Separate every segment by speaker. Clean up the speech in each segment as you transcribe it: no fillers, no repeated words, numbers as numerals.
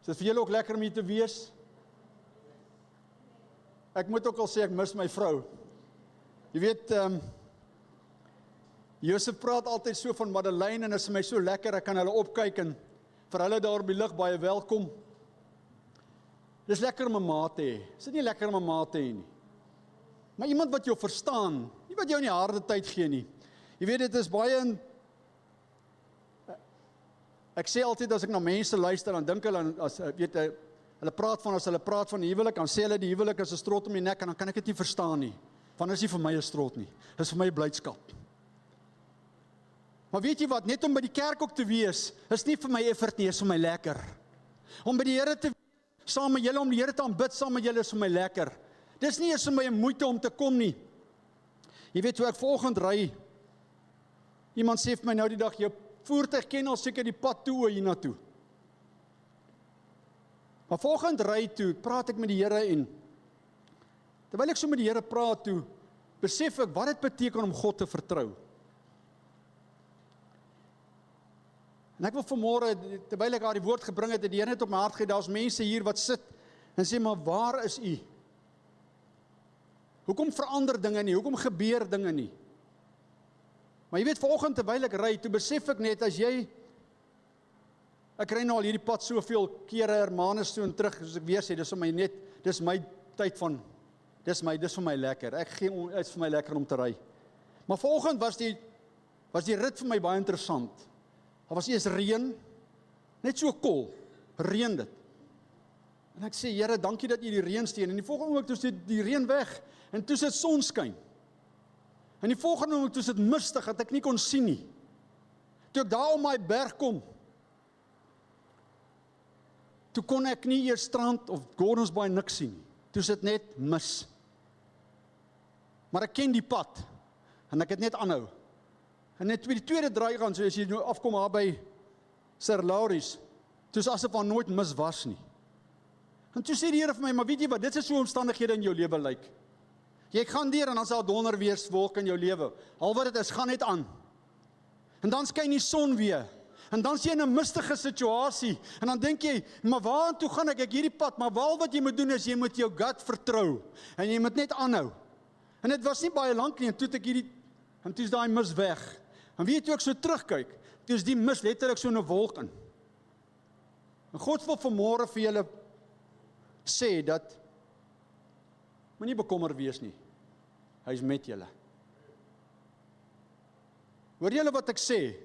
Speaker 1: Is dit vir julle ook lekker om hier te wees? Ek moet ook al sê, ek mis my vrou. Jy weet, Josef praat altyd so van Madeleine en is vir my so lekker, ek kan hulle opkyk en vir hulle daar op die lig baie welkom. Dis lekker om 'n ma te hê. Is dit nie lekker om 'n ma te hê nie? Maar iemand wat jou verstaan, nie wat jou in die harde tyd gee nie. Jy weet, dit is baie ek sê altyd as ek na mense luister, dan dink hulle, as hulle praat van die huwelik, dan sê hulle die huwelik is 'n strot om die nek, en dan kan ek dit nie verstaan nie. Want is nie vir my 'n strot nie. Dis vir my 'n blydskap. Maar weet jy wat, net om by die kerk ook te wees, is nie vir my effort nie, is vir my lekker. Om by die Here te wees, saam met julle, om die Here te aanbid saam met julle, is vir my lekker. Dis nie eens vir my 'n moeite om te kom nie. Jy weet, hoe ek vanoggend ry, iemand sê vir my nou die dag, jou voertuig ken al seker die pad toe hiernatoe. Maar vanoggend ry toe, praat ek met die Here en terwyl ek so met die Here praat toe, besef ek wat dit beteken om God te vertrou. En ek wil vanmôre, terwyl ek haar die woord gebring het, die Here het op my hart gegee, daar's mense hier wat sit en sê, maar waar is U? Hoekom verander dinge nie? Hoekom gebeur dinge nie? Maar jy weet, vanoggend terwyl ek ry, toe besef ek net, ek ry nou al hierdie pad soveel kere, Hermanus toe en terug, soos ek weer sê, dis my tyd van, dis vir my lekker, is vir my lekker om te ry. Maar vanoggend was die rit vir my baie interessant. Daar was eers reën, net so kol, reën dit. En ek sê, Here, dankie dat U die reën steen, en die volgende oomblik toe is die reën weg, en toe is dit sonskyn. En die volgende oomblik toe is dit mistig, dat ek nie kon sien nie. Toe ek daar om my berg kom, toe kon ek nie eers strand of Gordons Bay niks sien nie. Toe is dit net mis. Maar ek ken die pad, en ek het net aanhou. En net die tweede draai gaan, so as jy nou afkom daar by Sir Laurie's, toe is asof daar nooit mis was nie. En toe sê die Here vir my, maar weet jy wat, dit is so omstandighede in jou lewe lyk. Jy gaan deur en dan sal donderweerswolk in jou lewe. Al wat dit is, gaan net aan. En dan skyn die son weer. En dan is jy in 'n mistige situasie. En dan dink jy, maar waartoe gaan ek hierdie pad? Maar wel wat jy moet doen is, jy moet jou gut vertrou. En jy moet net aanhou. En dit was nie baie lank nie, en toe is daai mis weg. En weet jy, toe ek so terugkyk, toe is die mis letterlik so 'n wolk in. En God wil vanmôre vir julle sê dat moenie bekommer wees nie. Hy is met julle. Hoor julle wat ek sê?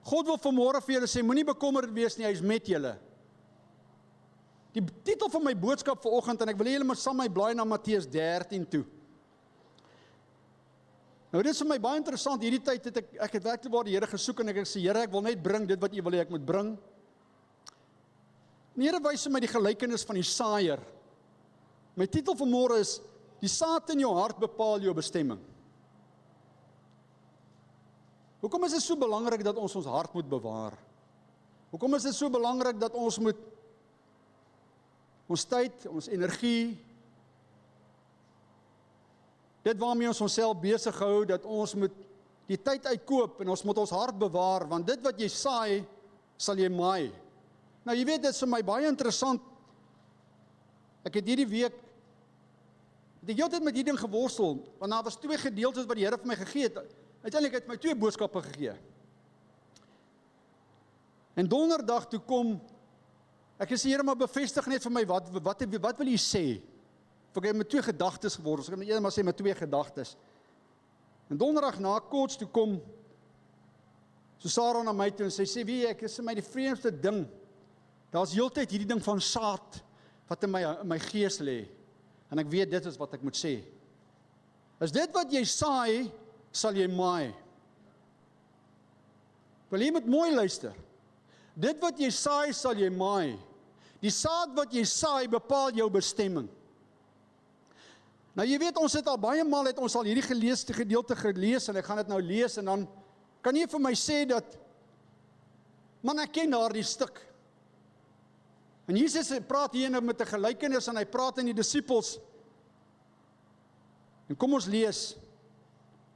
Speaker 1: God wil vanmôre vir julle sê, moenie bekommerd wees nie, hy is met julle. Die titel van my boodskap vanoggend, en ek wil julle maar saam my blaai na Matteus 13 toe. Nou dit is vir my baie interessant, hierdie tyd het ek het werklik waar die Here gesoek, en ek sê, Here, ek wil net bring dit wat U wil hê ek moet bring. Die Here wys vir my die gelykenis van die saaier. My titel vanmôre is, die saad in jou hart bepaal jou bestemming. Hoekom is dit so belangrik dat ons hart moet bewaar? Hoekom is dit so belangrik dat ons moet ons tyd, ons energie, dit waarmee ons onsself besig hou, dat ons moet die tyd uitkoop en ons moet ons hart bewaar, want dit wat jy saai, sal jy maai. Nou jy weet, dit is vir my baie interessant. Ek het hierdie week die hele tyd met hierdie ding geworstel, want daar was 2 gedeeltes wat die Here vir my gegee het. Uiteindelik het hy my 2 boodskappe gegee. En donderdag toe kom, ek sê, Here, maar bevestig net vir my, wat wil U sê? Ek het met 2 gedagtes geword, ek het eerder maar sê met 2 gedagtes. En donderdag na kots toe kom, so Sarah na my toe en sê, wie, ek is my die vreemdste ding, daar is heeltyd hierdie ding van saad, wat in my gees lê, en ek weet dit is wat ek moet sê. Is dit wat jy saai, sal jy maai. Wil jy moet mooi luister. Dit wat jy saai, sal jy maai. Die saad wat jy saai, bepaal jou bestemming. Nou jy weet, ons het al baie maal, het ons al hierdie gedeelte gelees, en ek gaan dit nou lees, en dan kan jy vir my sê dat, man, ek ken daardie stuk. En Jesus praat hier nou met 'n gelykenis, en hy praat in die disippels. En kom ons lees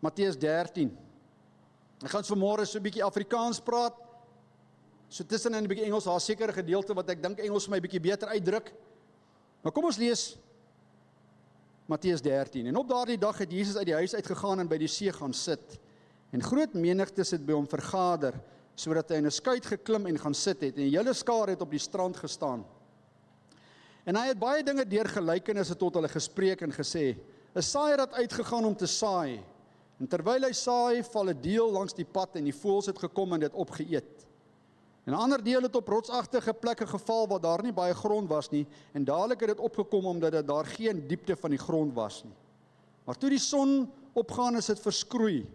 Speaker 1: Matteus 13. Ek gaan vanmôre so 'n bietjie Afrikaans praat, So tussen in 'n bietjie Engels, daar sekere gedeelte wat ek dink Engels vir my bietjie beter uitdruk. Maar kom ons lees Matteus 13. En op daardie dag het Jesus uit die huis uitgegaan en by die see gaan sit. En groot menigtes het by hom vergader, sodat hy in 'n skuit geklim en gaan sit het. En die hele skare het op die strand gestaan. En hy het baie dinge deur gelykenisse tot hulle gespreek en gesê, 'n saaier het uitgegaan om te saai. En terwyl hy saai, val 'n deel langs die pad en die voëls het gekom en dit opgeëet. En 'n ander deel het op rotsagtige plekke geval waar daar nie baie grond was nie, en dadelik het dit opgekom omdat dit daar geen diepte van die grond was nie. Maar toe die son opgaan is dit verskroei,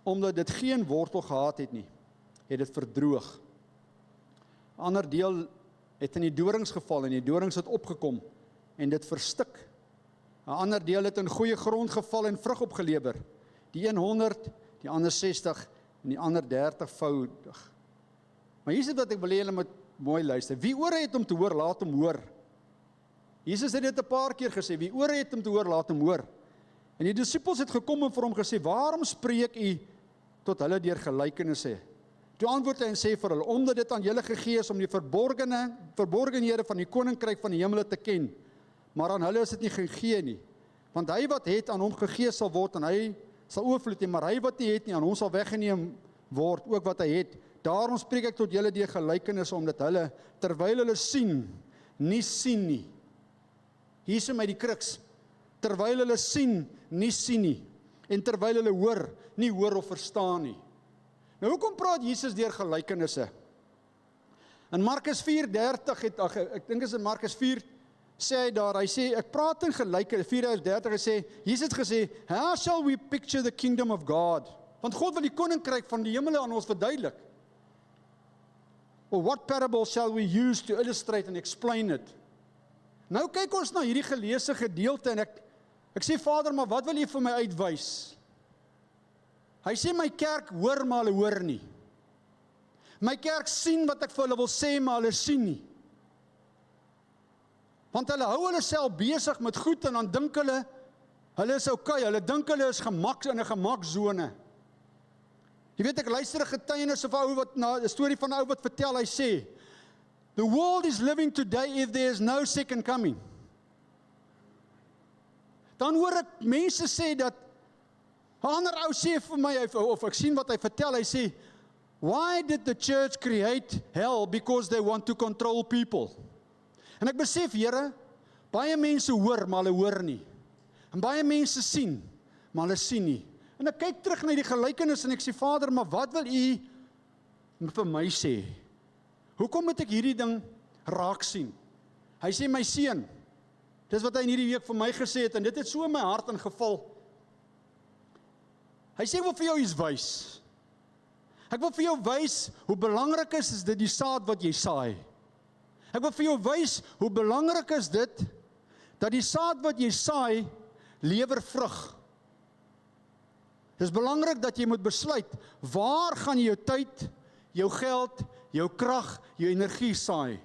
Speaker 1: omdat dit geen wortel gehad het nie, het dit verdroog. 'n Ander deel het in die dorings geval en die dorings het opgekom en dit verstik. 'n Ander deel het in goeie grond geval en vrug opgelewer, die een 100, die ander 60 en die ander 30voudig. Maar hier is wat ek wil hê julle moet mooi luister. Wie ore het om te hoor, laat hom hoor. Jesus het dit 'n paar keer gesê, wie ore het om te hoor, laat hom hoor. En die disippels het gekom en vir hom gesê, waarom spreek u tot hulle deur gelykenisse? Toe antwoord hy en sê vir hulle, omdat dit aan julle gegee is om die verborgenhede van die koninkryk van die hemele te ken, maar aan hulle is dit nie gegee nie. Want hy wat het, aan hom gegee sal word, en hy sal oorvloed nie, maar hy wat nie het nie, aan hom sal weggeneem word, ook wat hy het. Daarom spreek ek tot julle deur gelykenisse, omdat hulle, terwyl hulle sien, nie sien nie. Hier is my die kruks. Terwyl hulle sien, nie sien nie. En terwyl hulle hoor, nie hoor of verstaan nie. Nou hoekom praat Jesus deur gelykenisse? In Markus 4:30 ek dink is in Markus 4 sê hy daar, hy sê ek praat in gelykenisse 4:30 hy sê Jesus het gesê, how shall we picture the kingdom of God? Want God wil die koninkryk van die hemele aan ons verduidelik. Or what parable shall we use to illustrate and explain it? Nou kyk ons na hierdie geleesde gedeelte en ek sê Vader, maar wat wil U vir my uitwys? Hy sê my kerk hoor maar hulle hoor nie. My kerk sien wat ek vir hulle wil sê maar hulle sien nie. Want hulle hou hulle self besig met goed en dan dink hulle is okay, hulle dink hulle is gemak in 'n gemaksone. Jy weet, ek luister 'n getuienis of 'n ou wat 'n storie van 'n ou wat vertel, hy sê, the world is living today if there is no second coming. Dan hoor ek mense sê dat 'n ander ou sê vir my, of ek sien wat hy vertel, hy sê, why did the church create hell? Because they want to control people. En ek besef, Here, baie mense hoor, maar hulle hoor nie. En baie mense sien, maar hulle sien nie. En ek kyk terug na die gelykenis en ek sê, Vader, maar wat wil U vir my sê? Hoekom moet ek hierdie ding raak sien? Hy sê, my seun, dis wat hy in hierdie week vir my gesê het, en dit het so in my hart ingeval. Hy sê, ek wil vir jou iets wys. Ek wil vir jou wys hoe belangrik is dit die saad wat jy saai. Ek wil vir jou wys hoe belangrik is dit, dat die saad wat jy saai, lewer vrug. Dit is belangrik dat jy moet besluit, waar gaan jy jou tyd, jou geld, jou krag, jou energie saai?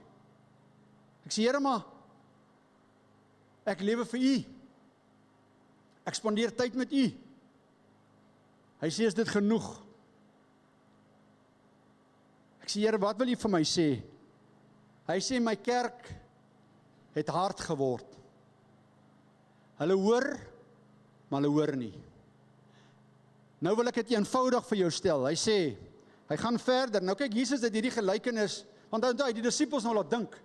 Speaker 1: Ek sê, Here, maar, ek lewe vir U. Ek spandeer tyd met U. Hy sê, is dit genoeg? Ek sê, Here, wat wil U vir my sê? Hy sê, my kerk het hard geword. Hulle hoor, maar hulle hoor nie. Nou wil ek dit eenvoudig vir jou stel. Hy sê, hy gaan verder. Nou kyk, Jesus het hierdie gelykenis, want hy die disippels nou laat dink.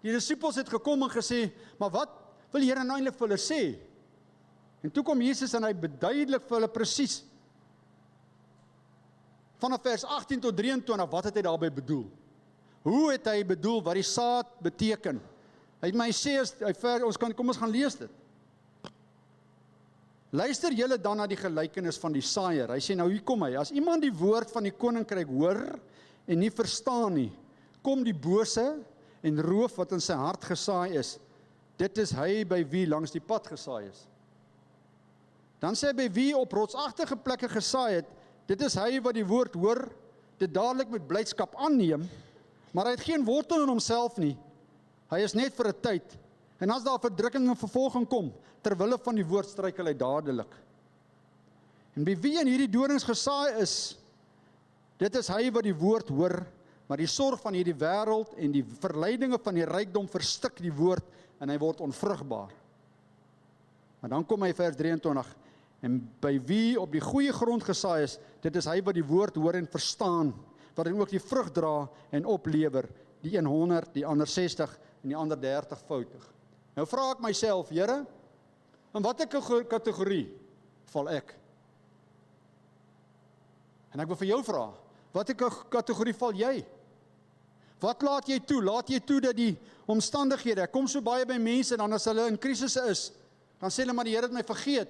Speaker 1: Die disippels het gekom en gesê, maar wat wil die Here nou eintlik vir hulle sê? En toe kom Jesus en hy beduidelik vir hulle presies, vanaf vers 18 tot 23, wat het hy daarby bedoel? Hoe het hy bedoel, wat die saad beteken? Hy het my sê, kom ons gaan lees dit. Luister julle dan na die gelykenis van die saaier. Hy sê, nou hier kom hy, as iemand die woord van die koninkryk hoor en nie verstaan nie, kom die bose en roof wat in sy hart gesaai is. Dit is hy by wie langs die pad gesaai is. Dan sê hy, by wie op rotsagtige plekke gesaai het, dit is hy wat die woord hoor, dit dadelik met blydskap aanneem, maar hy het geen wortel in homself nie. Hy is net vir 'n tyd. En as daar verdrukking en vervolging kom, terwille van die woord struikel hy dadelik. En by wie in hierdie dorings gesaai is, dit is hy wat die woord hoor, Maar die sorg van hierdie wêreld en die verleidinge van die rykdom verstik die woord en hy word onvrugbaar. Maar dan kom hy vers 23, en by wie op die goeie grond gesaai is, dit is hy wat die woord hoor en verstaan, wat dan ook die vrug dra en oplewer, die een 100, die ander 60 en die ander 30voudig. Nou vra ek myself, Here, in watter kategorie val ek? En ek wil vir jou vra, watter kategorie val jy? Wat laat jy toe? Laat jy toe dat die omstandighede, ek kom so baie by mense, dan as hulle in krisisse is, dan sê hulle, maar die Here het my vergeet.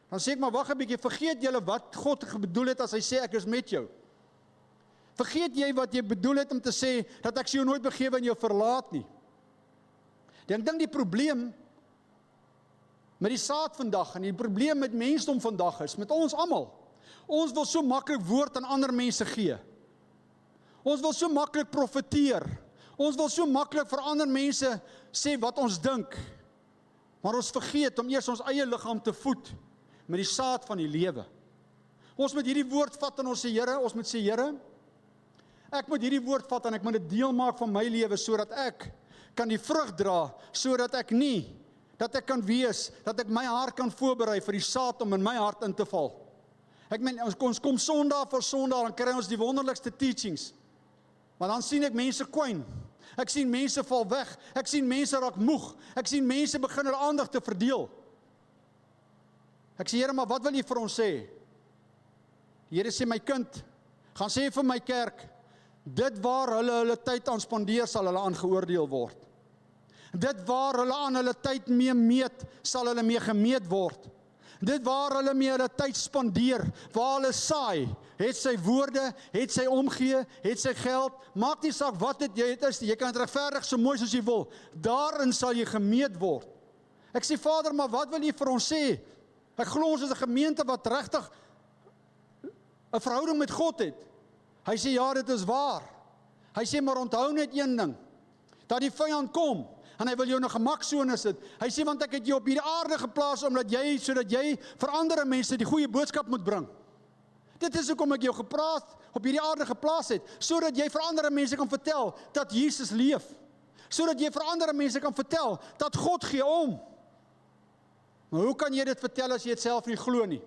Speaker 1: Dan sê ek, maar wag 'n bietjie, vergeet julle wat God bedoel het as hy sê, ek is met jou. Vergeet jy wat jy bedoel het om te sê, dat ek jou nooit begewe en jou verlaat nie. Ek dink die probleem met die saad vandag, en die probleem met mensdom vandag is, met ons almal, ons wil so maklik woord aan ander mense gee. Ons wil so maklik profeteer. Ons wil so maklik vir ander mense sê wat ons dink. Maar ons vergeet om eers ons eie liggaam te voed met die saad van die lewe. Ons moet hierdie woord vat en ons sê, Here, ons moet sê, Here, ek moet hierdie woord vat en ek moet dit deel maak van my lewe, sodat ek kan die vrug dra, sodat ek nie, dat ek kan wees, dat ek my hart kan voorberei vir die saad om in my hart in te val. Ek meen, ons kom Sondag vir Sondag, dan kry ons die wonderlikste teachings, maar dan sien ek mense kwyn, ek sien mense val weg, ek sien mense raak moeg, ek sien mense begin hulle aandag te verdeel. Ek sê, Here, maar wat wil jy vir ons sê? Die Here sê, my kind, gaan sê vir my kerk, dit waar hulle tyd aan spandeer, sal hulle aangeoordeel word. Dit waar hulle aan hulle tyd mee meet, sal hulle mee gemeet word. Dit waar hulle mee hulle tyd spandeer, waar hulle saai, het sy woorde, het sy omgee, het sy geld, maak nie saak wat dit is, jy kan het regverdig so mooi soos jy wil, daarin sal jy gemeet word. Ek sê, Vader, maar wat wil jy vir ons sê? Ek glo ons is 'n gemeente wat regtig 'n verhouding met God het. Hy sê, ja, dit is waar. Hy sê, maar onthou net een ding, dat die vyand kom, en hy wil jou in 'n gemaksone sit. Hy sê, want ek het jou op hierdie aarde geplaas, sodat jy vir ander mense die goeie boodskap moet bring. Dit is hoekom ek jou op hierdie aarde geplaas het, sodat jy vir ander mense kan vertel, dat Jesus leef. Sodat jy vir ander mense kan vertel, dat God gee om. Maar hoe kan jy dit vertel as jy dit self nie glo nie?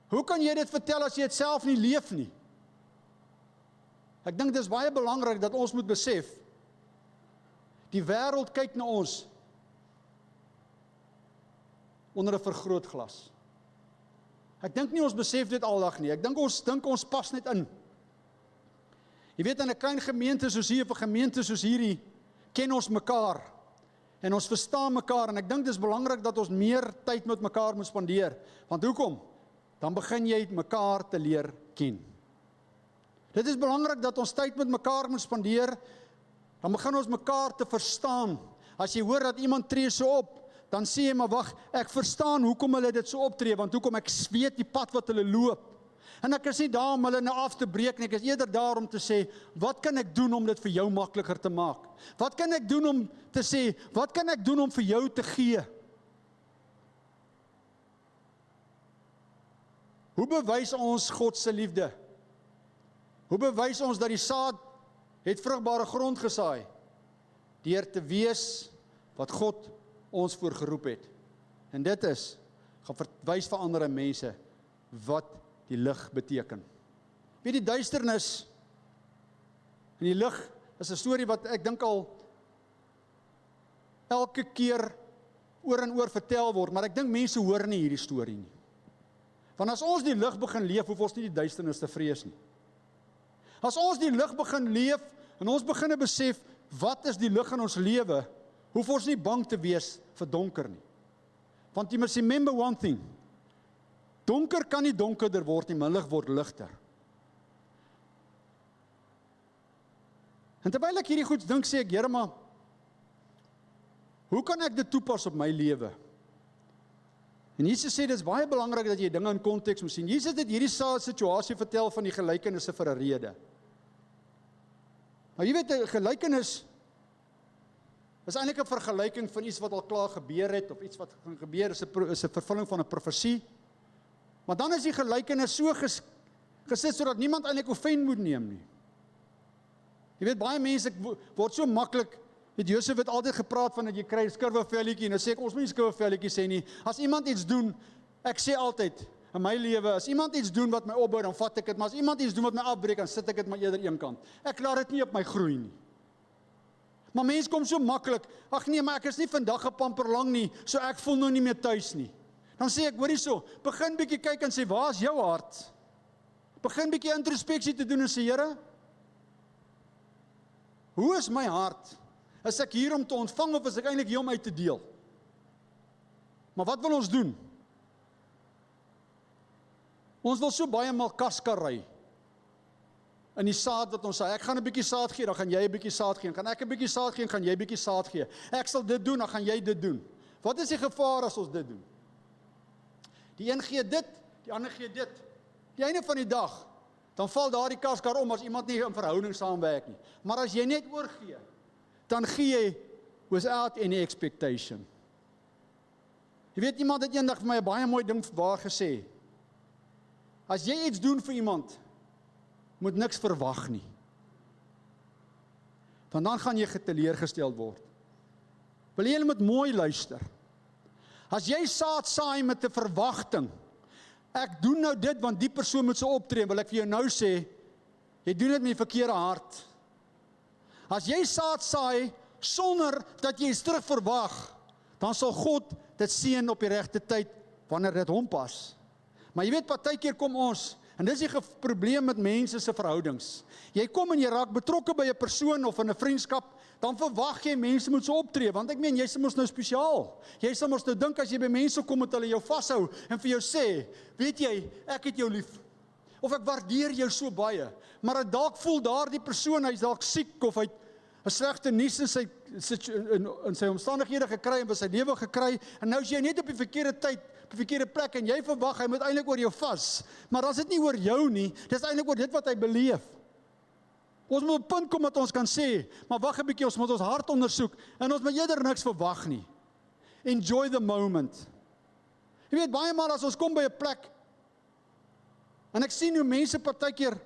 Speaker 1: Hoe kan jy dit vertel as jy dit self nie leef nie? Ek dink dit is baie belangrik dat ons moet besef, die wêreld kyk na ons onder 'n vergrootglas. Ek dink nie ons besef dit aldag nie. Ek dink ons pas net in. Jy weet, in 'n klein gemeente soos hier, of 'n gemeente soos hierdie, ken ons mekaar. En ons verstaan mekaar, en ek dink dit is belangrik dat ons meer tyd met mekaar moet spandeer. Want hoekom? Dan begin jy mekaar te leer ken. Dit is belangrik dat ons tyd met mekaar moet spandeer, dan begin ons mekaar te verstaan. As jy hoor dat iemand tree so op, dan sê jy, maar wag, ek verstaan hoekom hulle dit so optree, want hoekom ek weet die pad wat hulle loop. En ek is nie daar om hulle nou af te breek nie, ek is eerder daar om te sê, wat kan ek doen om dit vir jou makliker te maak? Wat kan ek doen om te sê, wat kan ek doen om vir jou te gee? Hoe bewys ons God se liefde? Hoe bewys ons dat die saad het vrugbare grond gesaai? Deur te wees wat God ons voorgeroep het. En dit is, gaan verwys vir ander mense, wat die lig beteken. Weet die duisternis en die lig is 'n storie wat ek dink al elke keer oor en oor vertel word, maar ek dink mense hoor nie hierdie storie nie. Want as ons die lig begin leef, hoef ons nie die duisternis te vrees nie. As ons die lig begin leef, en ons begin besef, wat is die lig in ons lewe, hoef ons nie bang te wees vir donker nie. Want jy must remember one thing, donker kan nie donkerder word nie, maar lig word ligter. En terwyl ek hierdie goed dink, sê ek, Here, maar hoe kan ek dit toepas op my lewe? En Jesus sê, dit is baie belangrik dat jy dinge in konteks moet sien. Jesus het hierdie situasie vertel van die gelykenisse vir 'n rede. Nou jy weet, 'n gelykenis is eintlik 'n vergelyking van iets wat al klaar gebeur het, of iets wat gaan gebeur, is 'n vervulling van 'n profesie. Maar dan is die gelykenis so gesit, sodat niemand eintlik offend moet neem nie. Jy weet, baie mense word so maklik, weet Josef het altyd gepraat van dat jy kry 'n skurwevelletjie, en dan sê ek, ons moet nie skurwevelletjie sê nie. As iemand iets doen, ek sê altyd, in my lewe, as iemand iets doen wat my opbou, dan vat ek dit, maar as iemand iets doen wat my afbreek, dan sit ek dit maar eerder een kant. Ek laat dit nie op my groei nie. Maar mense kom so maklik, ag nee, maar ek is nie vandag 'n pamperlang nie, so ek voel nou nie meer tuis nie. Dan sê ek, hoor hierso, begin bietjie kyk en sê, waar is jou hart? Begin bietjie introspeksie te doen en sê, Here, hoe is my hart? Is ek hier om te ontvang of is ek eintlik hier om uit te deel? Maar wat wil ons doen? Ons wil so baie maal kaskary in die saad wat ons sê, ek gaan 'n bietjie saad gee, dan gaan jy 'n bietjie saad gee, gaan ek 'n bietjie saad gee, gaan jy 'n bietjie saad gee. Ek sal dit doen, dan gaan jy dit doen. Wat is die gevaar as ons dit doen? Die een gee dit, die ander gee dit. Die einde van die dag, dan val daardie kaskar om as iemand nie in verhouding saamwerk nie. Maar as jy net oorgee, dan gee jy without any expectation. Jy weet, iemand het eendag vir my 'n baie mooi ding waar gesê, as jy iets doen vir iemand, moet niks verwag nie. Want dan gaan jy geteleurgesteld word. Wil jy moet mooi luister. As jy saad saai met 'n verwagting, ek doen nou dit want die persoon moet so optree, wil ek vir jou nou sê, jy doen dit met die verkeerde hart. As jy saad saai sonder dat jy iets terug verwag, dan sal God dit seën op die regte tyd wanneer dit hom pas. Maar jy weet, partykeer kom ons, en dis die probleem met mense se verhoudings. Jy kom en jy raak betrokke by 'n persoon of in 'n vriendskap, dan verwag jy mense moet so optree, want ek meen, jy is mos nou spesiaal. Jy sal mos nou dink as jy by mense kom met hulle jou vashou en vir jou sê, weet jy, ek het jou lief. Of ek waardeer jou so baie. Maar dalk voel daardie persoon, hy's dalk siek of hy 'n slegte nuus in sy omstandighede gekry en by sy lewe gekry, en nou is jy net op die verkeerde tyd, op die verkeerde plek, en jy verwag, hy moet eintlik oor jou vas, maar as dit nie oor jou nie, dis eintlik oor dit wat hy beleef. Ons moet op 'n punt kom dat ons kan sê, maar wag 'n bietjie, ons moet ons hart ondersoek, en ons moet eerder niks verwag nie. Enjoy the moment. Jy weet, baie maal as ons kom by 'n plek, en ek sien hoe mense partykeer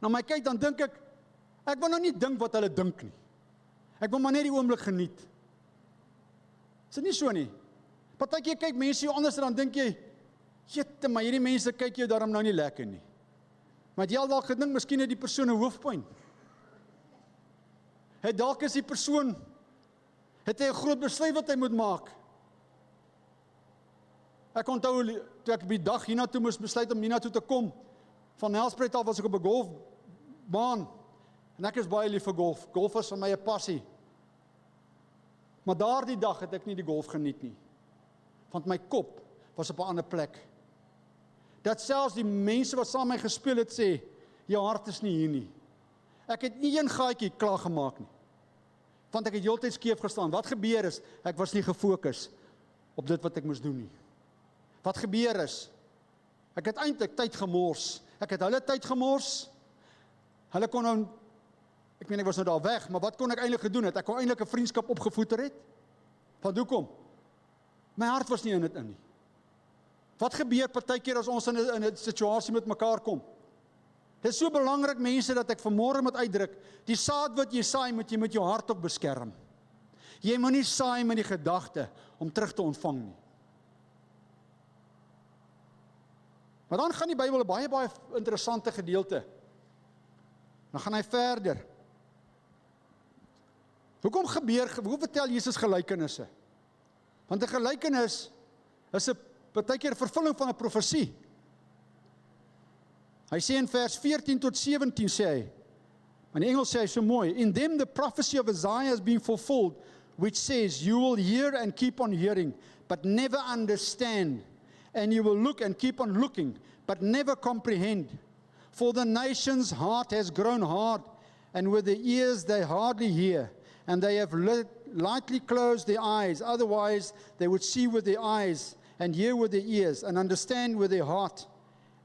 Speaker 1: na my kyk, dan dink ek wil nou nie dink wat hulle dink nie. Ek wil maar net die oomblik geniet. Is dit nie so nie? Partykeer kyk mense jou anders en dan dink jy, jette, maar hierdie mense kyk jou daarom nou nie lekker nie. Maar het jy al dalk gedink, miskien het die persoon 'n hoofpyn. Het dalk is die persoon, het hy 'n groot besluit wat hy moet maak. Ek onthou, toe ek die dag hiernatoe moes besluit om hiernatoe te kom, van Nelspruit af was ek op 'n golfbaan, en ek is baie lief vir golf. Golf is vir my 'n passie. Maar daardie dag het ek nie die golf geniet nie. Want my kop was op 'n ander plek. Dat selfs die mense wat saam met my gespeel het sê, jou hart is nie hier nie. Ek het nie een gaatjie klaar gemaak nie. Want ek het heeltyd skeef gestaan. Wat gebeur is, ek was nie gefokus op dit wat ek moes doen nie. Wat gebeur is, ek het eintlik tyd gemors. Ek het hulle tyd gemors. Hulle kon nou, ek meen ek was nou daar weg, maar wat kon ek eintlik gedoen het? Ek kon eintlik 'n vriendskap opgevoeder het. Van hoekom? My hart was nie in dit in nie. Wat gebeur partykeer as ons in 'n situasie met mekaar kom? Dit is so belangrik, mense, dat ek vanmôre moet uitdruk, die saad wat jy saai, moet jy met jou hart ook beskerm. Jy moet nie saai met die gedagte om terug te ontvang nie. Maar dan gaan die Bybel 'n baie interessante gedeelte. Dan gaan hy verder. Hoekom vertel Jesus gelykenisse? Want 'n gelykenis is 'n partykeer vervulling van 'n profesie. Hy sê in vers 14 tot 17 sê hy, in Engels sê hy so mooi, in them the prophecy of Isaiah has been fulfilled, which says, you will hear and keep on hearing, but never understand, and you will look and keep on looking, but never comprehend. For the nation's heart has grown hard, and with their ears they hardly hear, and they have lightly closed their eyes, otherwise they would see with their eyes, and hear with their ears, and understand with their heart,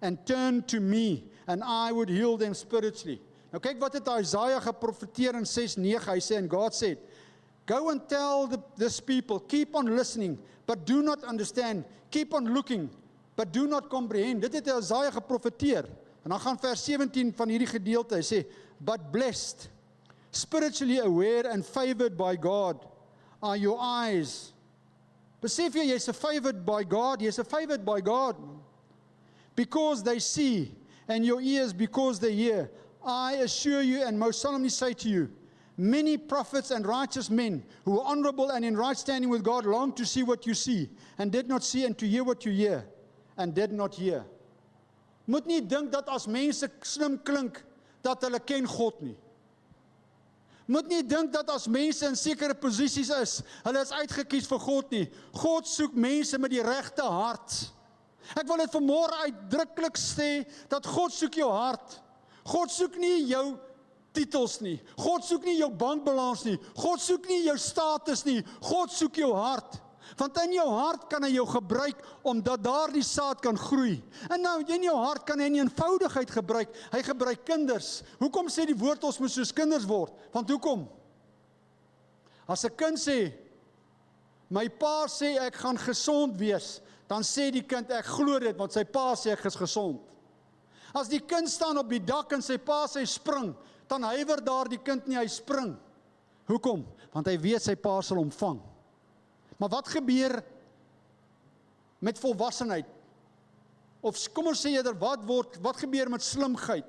Speaker 1: and turn to me, and I would heal them spiritually. Nou kyk wat het Isaiah geprofeteer in 6:9, hy sê, and God said, go and tell this people, keep on listening, but do not understand, keep on looking, but do not comprehend. Dit het Isaiah geprofeteer. En dan gaan vers 17 van hierdie gedeelte, hy sê, but blessed, spiritually aware and favored by God are your eyes. Besef jy, jy's favored by God, jy's favored by God, because they see, and your ears because they hear. I assure you and most solemnly say to you, many prophets and righteous men who were honorable and in right standing with God longed to see what you see, and did not see, and to hear what you hear, and did not hear. Moet nie dink dat as mense slim klink, dat hulle ken God nie. Moet nie dink dat as mense in sekere posisies is, hulle is uitgekies vir God nie. God soek mense met die regte hart. Ek wil dit vanmôre uitdruklik sê, dat God soek jou hart. God soek nie jou titels nie. God soek nie jou bankbalans nie. God soek nie jou status nie. God soek jou hart. Want in jou hart kan hy jou gebruik, omdat daar die saad kan groei. En nou, in jou hart kan hy in eenvoudigheid gebruik. Hy gebruik kinders. Hoekom sê die woord ons moet soos kinders word? Want hoekom? As 'n kind sê, my pa sê ek gaan gesond wees, dan sê die kind ek glo dit, want sy pa sê ek is gesond. As die kind staan op die dak en sy pa sê spring, dan huiwer daar die kind nie, hy spring. Hoekom? Want hy weet sy pa sal hom vang. Maar wat gebeur met volwassenheid? Of kom ons sê eerder, wat gebeur met slimheid?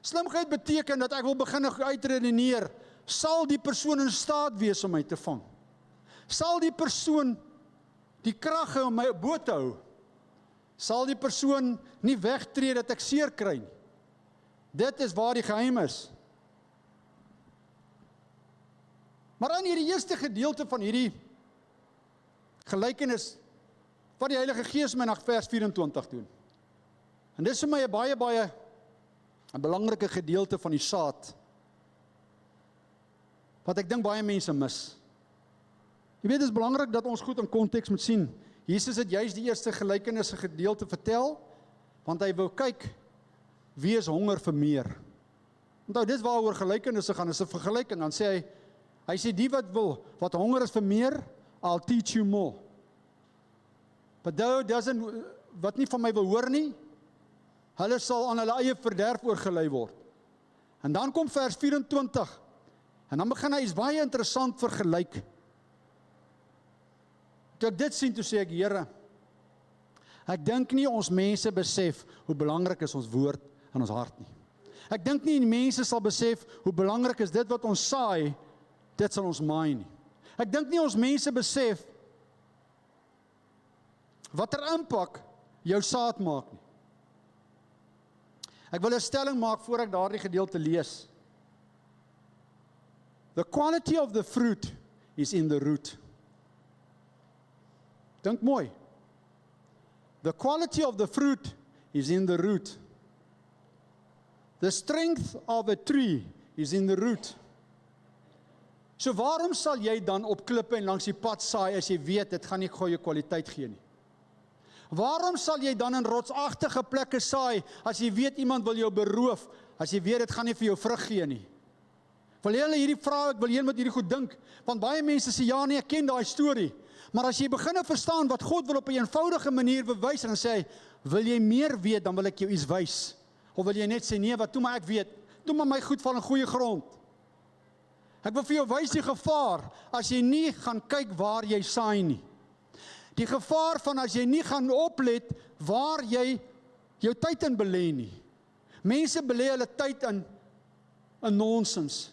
Speaker 1: Slimheid beteken dat ek wil begin uitredeneer, sal die persoon in staat wees om my te vang? Sal die persoon die krag hê om my bo te hou? Sal die persoon nie wegtree dat ek seer kry nie? Dit is waar die geheim is. Maar in hierdie eerste gedeelte van hierdie gelykenis, wat die Heilige Gees my na vers 24 doen. En dis vir my 'n baie 'n belangrike gedeelte van die saad, wat ek dink baie mense mis. Jy weet, dit is belangrik dat ons goed in konteks moet sien. Jesus het juist die eerste gelykenisse gedeelte vertel, want hy wou kyk, wie is honger vir meer? Onthou, dit waaroor gelykenisse gaan, is 'n vergelyking. Dan sê hy sê die wat honger is vir meer, I'll teach you more. But thou wat nie van my wil hoor nie, hulle sal aan hulle eie verderf oorgelei word. En dan kom vers 24, en dan begin hy iets baie interessant vergelyk. Toe ek dit sien, toe sê ek, Here, ek dink nie ons mense besef hoe belangrik is ons woord in ons hart nie. Ek dink nie die mense sal besef hoe belangrik is dit wat ons saai, dit sal ons maai nie. Ek dink nie ons mense besef watter impak jou saad maak nie. Ek wil 'n stelling maak voor ek daardie gedeelte lees. The quality of the fruit is in the root. Dink mooi. The quality of the fruit is in the root. The strength of a tree is in the root. So waarom sal jy dan op klippe en langs die pad saai as jy weet dit gaan nie goeie kwaliteit gee nie? Waarom sal jy dan in rotsagtige plekke saai as jy weet iemand wil jou beroof, as jy weet dit gaan nie vir jou vrug gee nie? Wil jy hierdie vraag, ek wil jy met hierdie goed dink, want baie mense sê ja nee, ek ken daai storie. Maar as jy begin verstaan wat God wil op 'n eenvoudige manier bewys, en dan sê hy, wil jy meer weet, dan wil ek jou iets wys. Of wil jy net sê nee, wat toe maar ek weet, toe maar my goed val in goeie grond. Ek wil vir jou wys die gevaar as jy nie gaan kyk waar jy saai nie. Die gevaar van as jy nie gaan oplet waar jy jou tyd in belê nie. Mense belê hulle tyd in nonsens.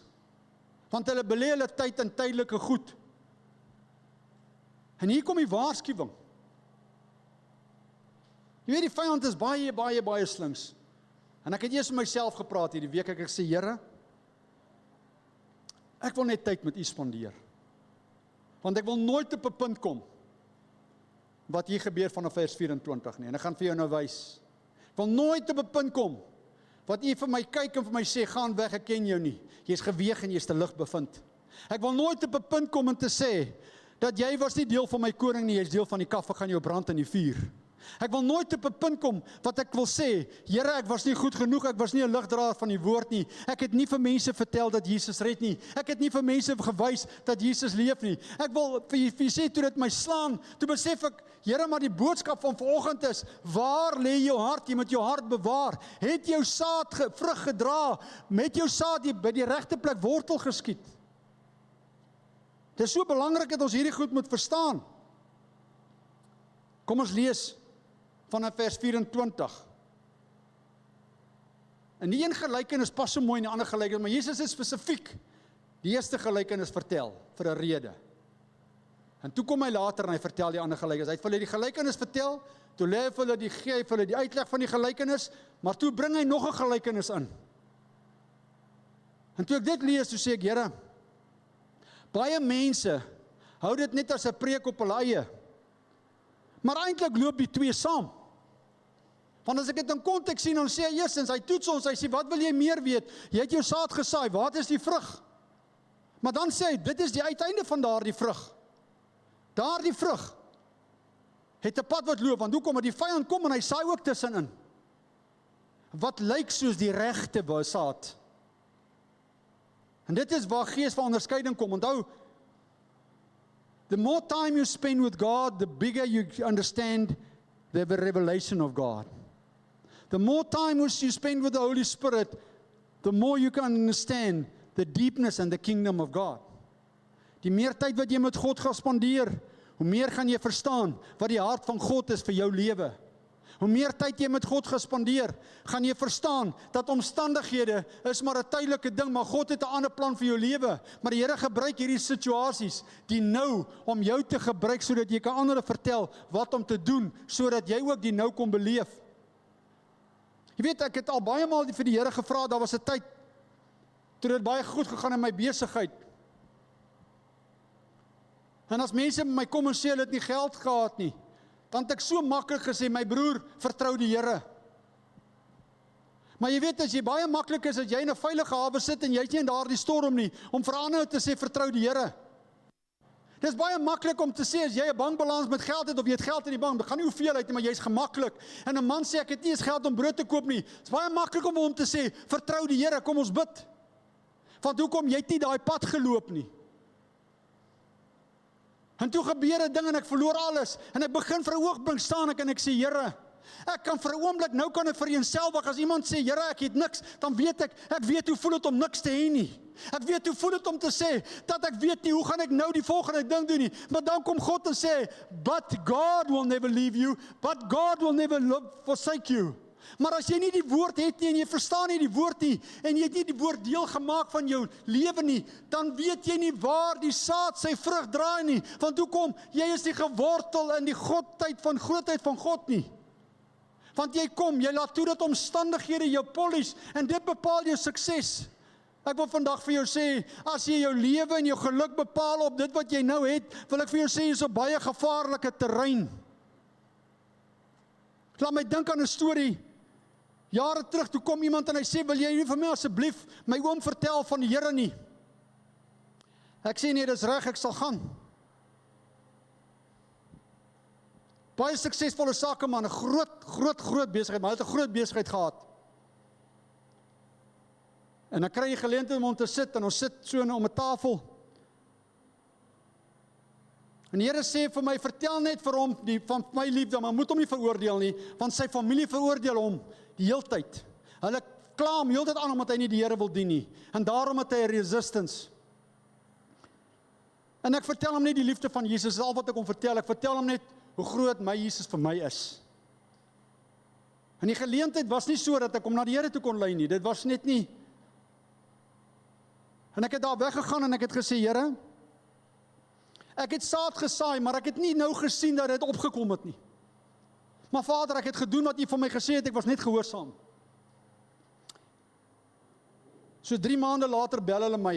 Speaker 1: Want hulle belê hulle tyd in tydelike goed. En hier kom die waarskuwing. Jy weet die vyand is baie slinks. En ek het eers met myself gepraat hierdie week, ek sê, Here, ek wil net tyd met U spandeer. Want ek wil nooit op 'n punt kom wat hier gebeur vanaf vers 24 nie. En ek gaan vir jou nou wys. Ek wil nooit op 'n punt kom wat U vir my kyk en vir my sê, gaan weg, ek ken jou nie. Jy's geweeg en jy's te lig bevind. Ek wil nooit op 'n punt kom en te sê dat jy was nie deel van my koning nie, jy's deel van die kaf, ek gaan jou brand in die vuur. Ek wil nooit op 'n punt kom wat ek wil sê, Here, ek was nie goed genoeg, ek was nie 'n ligdraer van die woord nie. Ek het nie vir mense vertel dat Jesus red nie. Ek het nie vir mense gewys dat Jesus leef nie. Ek wil vir jy sê, toe dit my slaan, toe besef ek, Here, maar die boodskap van vanoggend is, waar lê jou hart? Jy moet jou hart bewaar. Het jou saad vrug gedra, met jou saad by die regte plek wortel geskiet. Dit is so belangrik dat ons hierdie goed moet verstaan. Kom ons lees vanaf vers 24. En die een gelykenis pas so mooi in die ander gelykenis, maar Jesus het spesifiek die eerste gelykenis vertel vir 'n rede. En toe kom hy later en hy vertel die ander gelykenis. Hy het vir hulle die gelykenis vertel, toe lê hy vir hulle gee hy vir hulle die uitleg van die gelykenis, maar toe bring hy nog 'n gelykenis in. En toe ek dit lees, toe sê ek, Here, baie mense hou dit net as 'n preek op hulle eie. Maar eintlik loop die twee saam. Want as ek dit in konteks sien, dan sê hy eerstens, hy toets ons, hy sê, wat wil jy meer weet? Jy het jou saad gesaai, wat is die vrug? Maar dan sê hy, dit is die uiteinde van daardie vrug. Daardie vrug het 'n pad wat loop, want hoekom? Want die vyand kom en hy saai ook tussenin. Wat lyk soos die regte saad. En dit is waar gees van onderskeiding kom. Onthou, the more time you spend with God, the bigger you understand the revelation of God. The more time you spend with the Holy Spirit, the more you can understand the deepness and the kingdom of God. Die meer tyd wat jy met God gaan spandeer, hoe meer gaan jy verstaan wat die hart van God is vir jou lewe. Hoe meer tyd jy met God gespandeer, gaan jy verstaan dat omstandighede is maar 'n tydelike ding, maar God het 'n ander plan vir jou lewe. Maar die Here gebruik hierdie situasies, die nou, om jou te gebruik, sodat jy kan ander vertel wat om te doen, sodat jy ook die nou kon beleef. Jy weet, ek het al baie maal vir die Here gevra, daar was 'n tyd, toe dit baie goed gegaan in my besigheid. En as mense by my kom en sê, hulle het nie geld gehad nie, dan het ek so maklik gesê, my broer, vertrou die Here. Maar jy weet, as jy baie maklik is, dat jy in 'n veilige hawe sit, en jy is nie in daardie storm nie, om vir ander te sê, vertrou die Here. Dit is baie maklik om te sê, as jy 'n bankbalans met geld het, of jy het geld in die bank, dit gaan nie hoeveel uit nie, maar jy is gemaklik. En 'n man sê, ek het nie eens geld om brood te koop nie. Dit is baie maklik om hom te sê, vertrou die Here, kom ons bid. Want hoekom? Jy het nie daai pad geloop nie. En toe gebeur 'n ding en ek verloor alles, en ek begin vir 'n oomblik staan ek en ek sê, Here, ek kan vir 'n oomblik, nou kan ek vereenselwig, as iemand sê, Here, ek het niks, dan weet ek weet hoe voel dit om niks te hê nie. Ek weet hoe voel dit om te sê, dat ek weet nie, hoe gaan ek nou die volgende ding doen nie, maar dan kom God en sê, but God will never leave you, but God will never forsake you. Maar as jy nie die woord het nie, en jy verstaan nie die woord nie, en jy het nie die woord deel gemaak van jou lewe nie, dan weet jy nie waar die saad sy vrug draai nie, want hoekom? Jy is nie gewortel in die grootheid van God nie. Want jy laat toe dat omstandighede jou polish, en dit bepaal jou sukses. Ek wil vandag vir jou sê, as jy jou lewe en jou geluk bepaal op dit wat jy nou het, wil ek vir jou sê, jy is op baie gevaarlike terrein. Laat my dink aan 'n storie. Jare terug, toe kom iemand en hy sê, wil jy nie vir my asseblief my oom vertel van die Here nie? Ek sê, nee, dis reg, ek sal gaan. Baie suksesvolle sakeman, 'n groot besigheid, maar hy het 'n groot besigheid gehad. En dan kry jy geleentheid om te sit, en ons sit so om 'n tafel. En die Here sê vir my, vertel net vir hom van my liefde, maar moet hom nie veroordeel nie, want sy familie veroordeel hom die heeltyd. Hulle kla hom heeltyd aan omdat hy nie die Here wil dien nie. En daarom het hy 'n resistance. En ek vertel hom net die liefde van Jesus, dis al wat ek hom vertel. Ek vertel hom net hoe groot my Jesus vir my is. En die geleentheid was nie so dat ek hom na die Here toe kon lei nie. Dit was net nie. En ek het daar weggegaan en ek het gesê, Here, ek het saad gesaai, maar ek het nie nou gesien dat dit opgekom het nie. Maar Vader, ek het gedoen wat U vir my gesê het, ek was net gehoorsaam. So 3 maande later bel hulle my.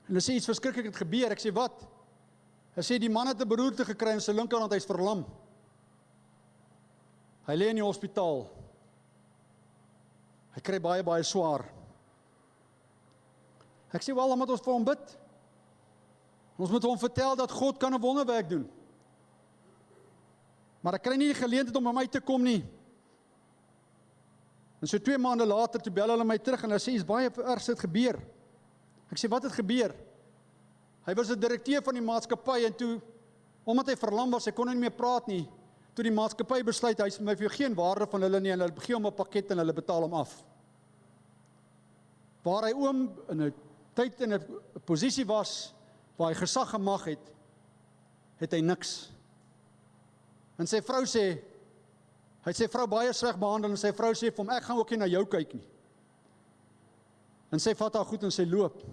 Speaker 1: En hulle sê, iets verskriklik het gebeur. Ek sê, wat? Hulle sê, die man het 'n beroerte gekry in sy linkerhand, hy's verlam. Hy lê in die hospitaal. Hy kry baie swaar. Ek sê, wel, dan moet ons vir hom bid. Ons moet hom vertel dat God kan 'n wonderwerk doen. Maar ek kry nie die geleentheid om by my te kom nie. En so 2 maande later, toe bel hulle my terug en hulle sê, is baie erg het gebeur. Ek sê, wat het gebeur? Hy was 'n direkteur van die maatskappy en toe, omdat hy verlam was, hy kon nie meer praat nie, toe die maatskappy besluit, hy het my vir geen waarde van hulle nie, en hulle gee hom 'n pakket en hulle betaal hom af. Waar hy oom in 'n tyd in 'n posisie was, waar hy gesag en mag het hy niks. En sy vrou sê, hy het sy vrou baie sleg behandel, en sy vrou sê vir hom, ek gaan ook nie na jou kyk nie. En sy vat haar goed en sy loop.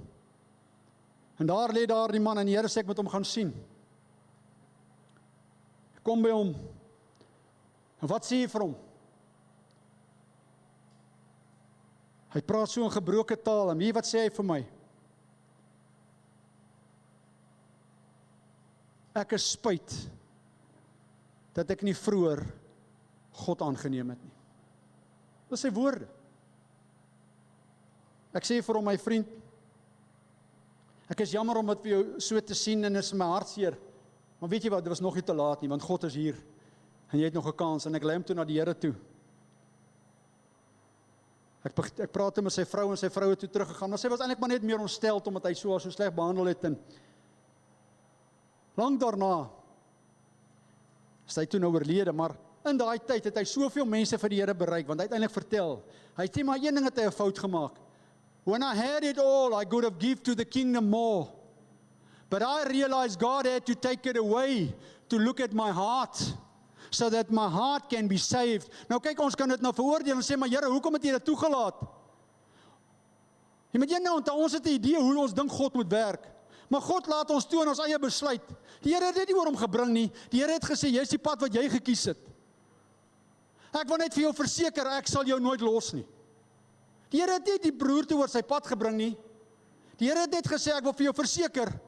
Speaker 1: En daar lê daar die man, en die Here sê, ek moet hom gaan sien. Ek kom by hom, en wat sê jy vir hom? Hy praat so in gebroke taal, en weet wat sê hy vir my? Ek is spyt dat ek nie vroeër God aangeneem het nie. Dis sy woorde. Ek sê vir hom, my vriend, ek is jammer om dit vir jou so te sien en is my hartseer. Maar weet jy wat, dit was nog nie te laat nie, want God is hier en jy het nog 'n kans, en ek lei hom toe na die Here toe. Ek praat met sy vrou en sy vrou het toe teruggegaan, maar sy was eintlik maar net meer ontsteld omdat hy so sleg behandel het, en lang daarna is hy toe nou oorlede, maar in daai tyd het hy soveel mense vir die Here bereik, want hy het eintlik vertel, hy sê maar een ding het hy 'n fout gemaak. When I had it all, I could have given to the kingdom more. But I realized God had to take it away to look at my heart, so that my heart can be saved. Nou kyk, ons kan dit nou veroordeel en sê, maar Here, hoekom het jy dit toegelaat? Jy moet jy nou, ons het 'n idee hoe ons dink God moet werk. Maar God laat ons toe in ons eie besluit. Die Here het dit nie oor hom gebring nie. Die Here het gesê, jy is die pad wat jy gekies het. Ek wil net vir jou verseker, ek sal jou nooit los nie. Die Here het nie die broer toe oor sy pad gebring nie. Die Here het net gesê, ek wil vir jou verseker,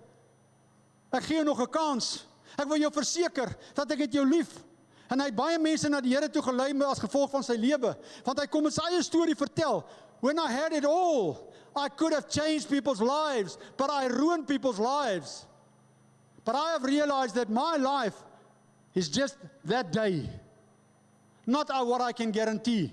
Speaker 1: ek gee jou nog 'n kans. Ek wil jou verseker, dat ek het jou lief. En hy het baie mense na die Here toe gelei as gevolg van sy lewe. Want hy kom in sy eie storie vertel. When I had it all, I could have changed people's lives, but I ruined people's lives. But I have realized that my life is just that day. Not what I can guarantee.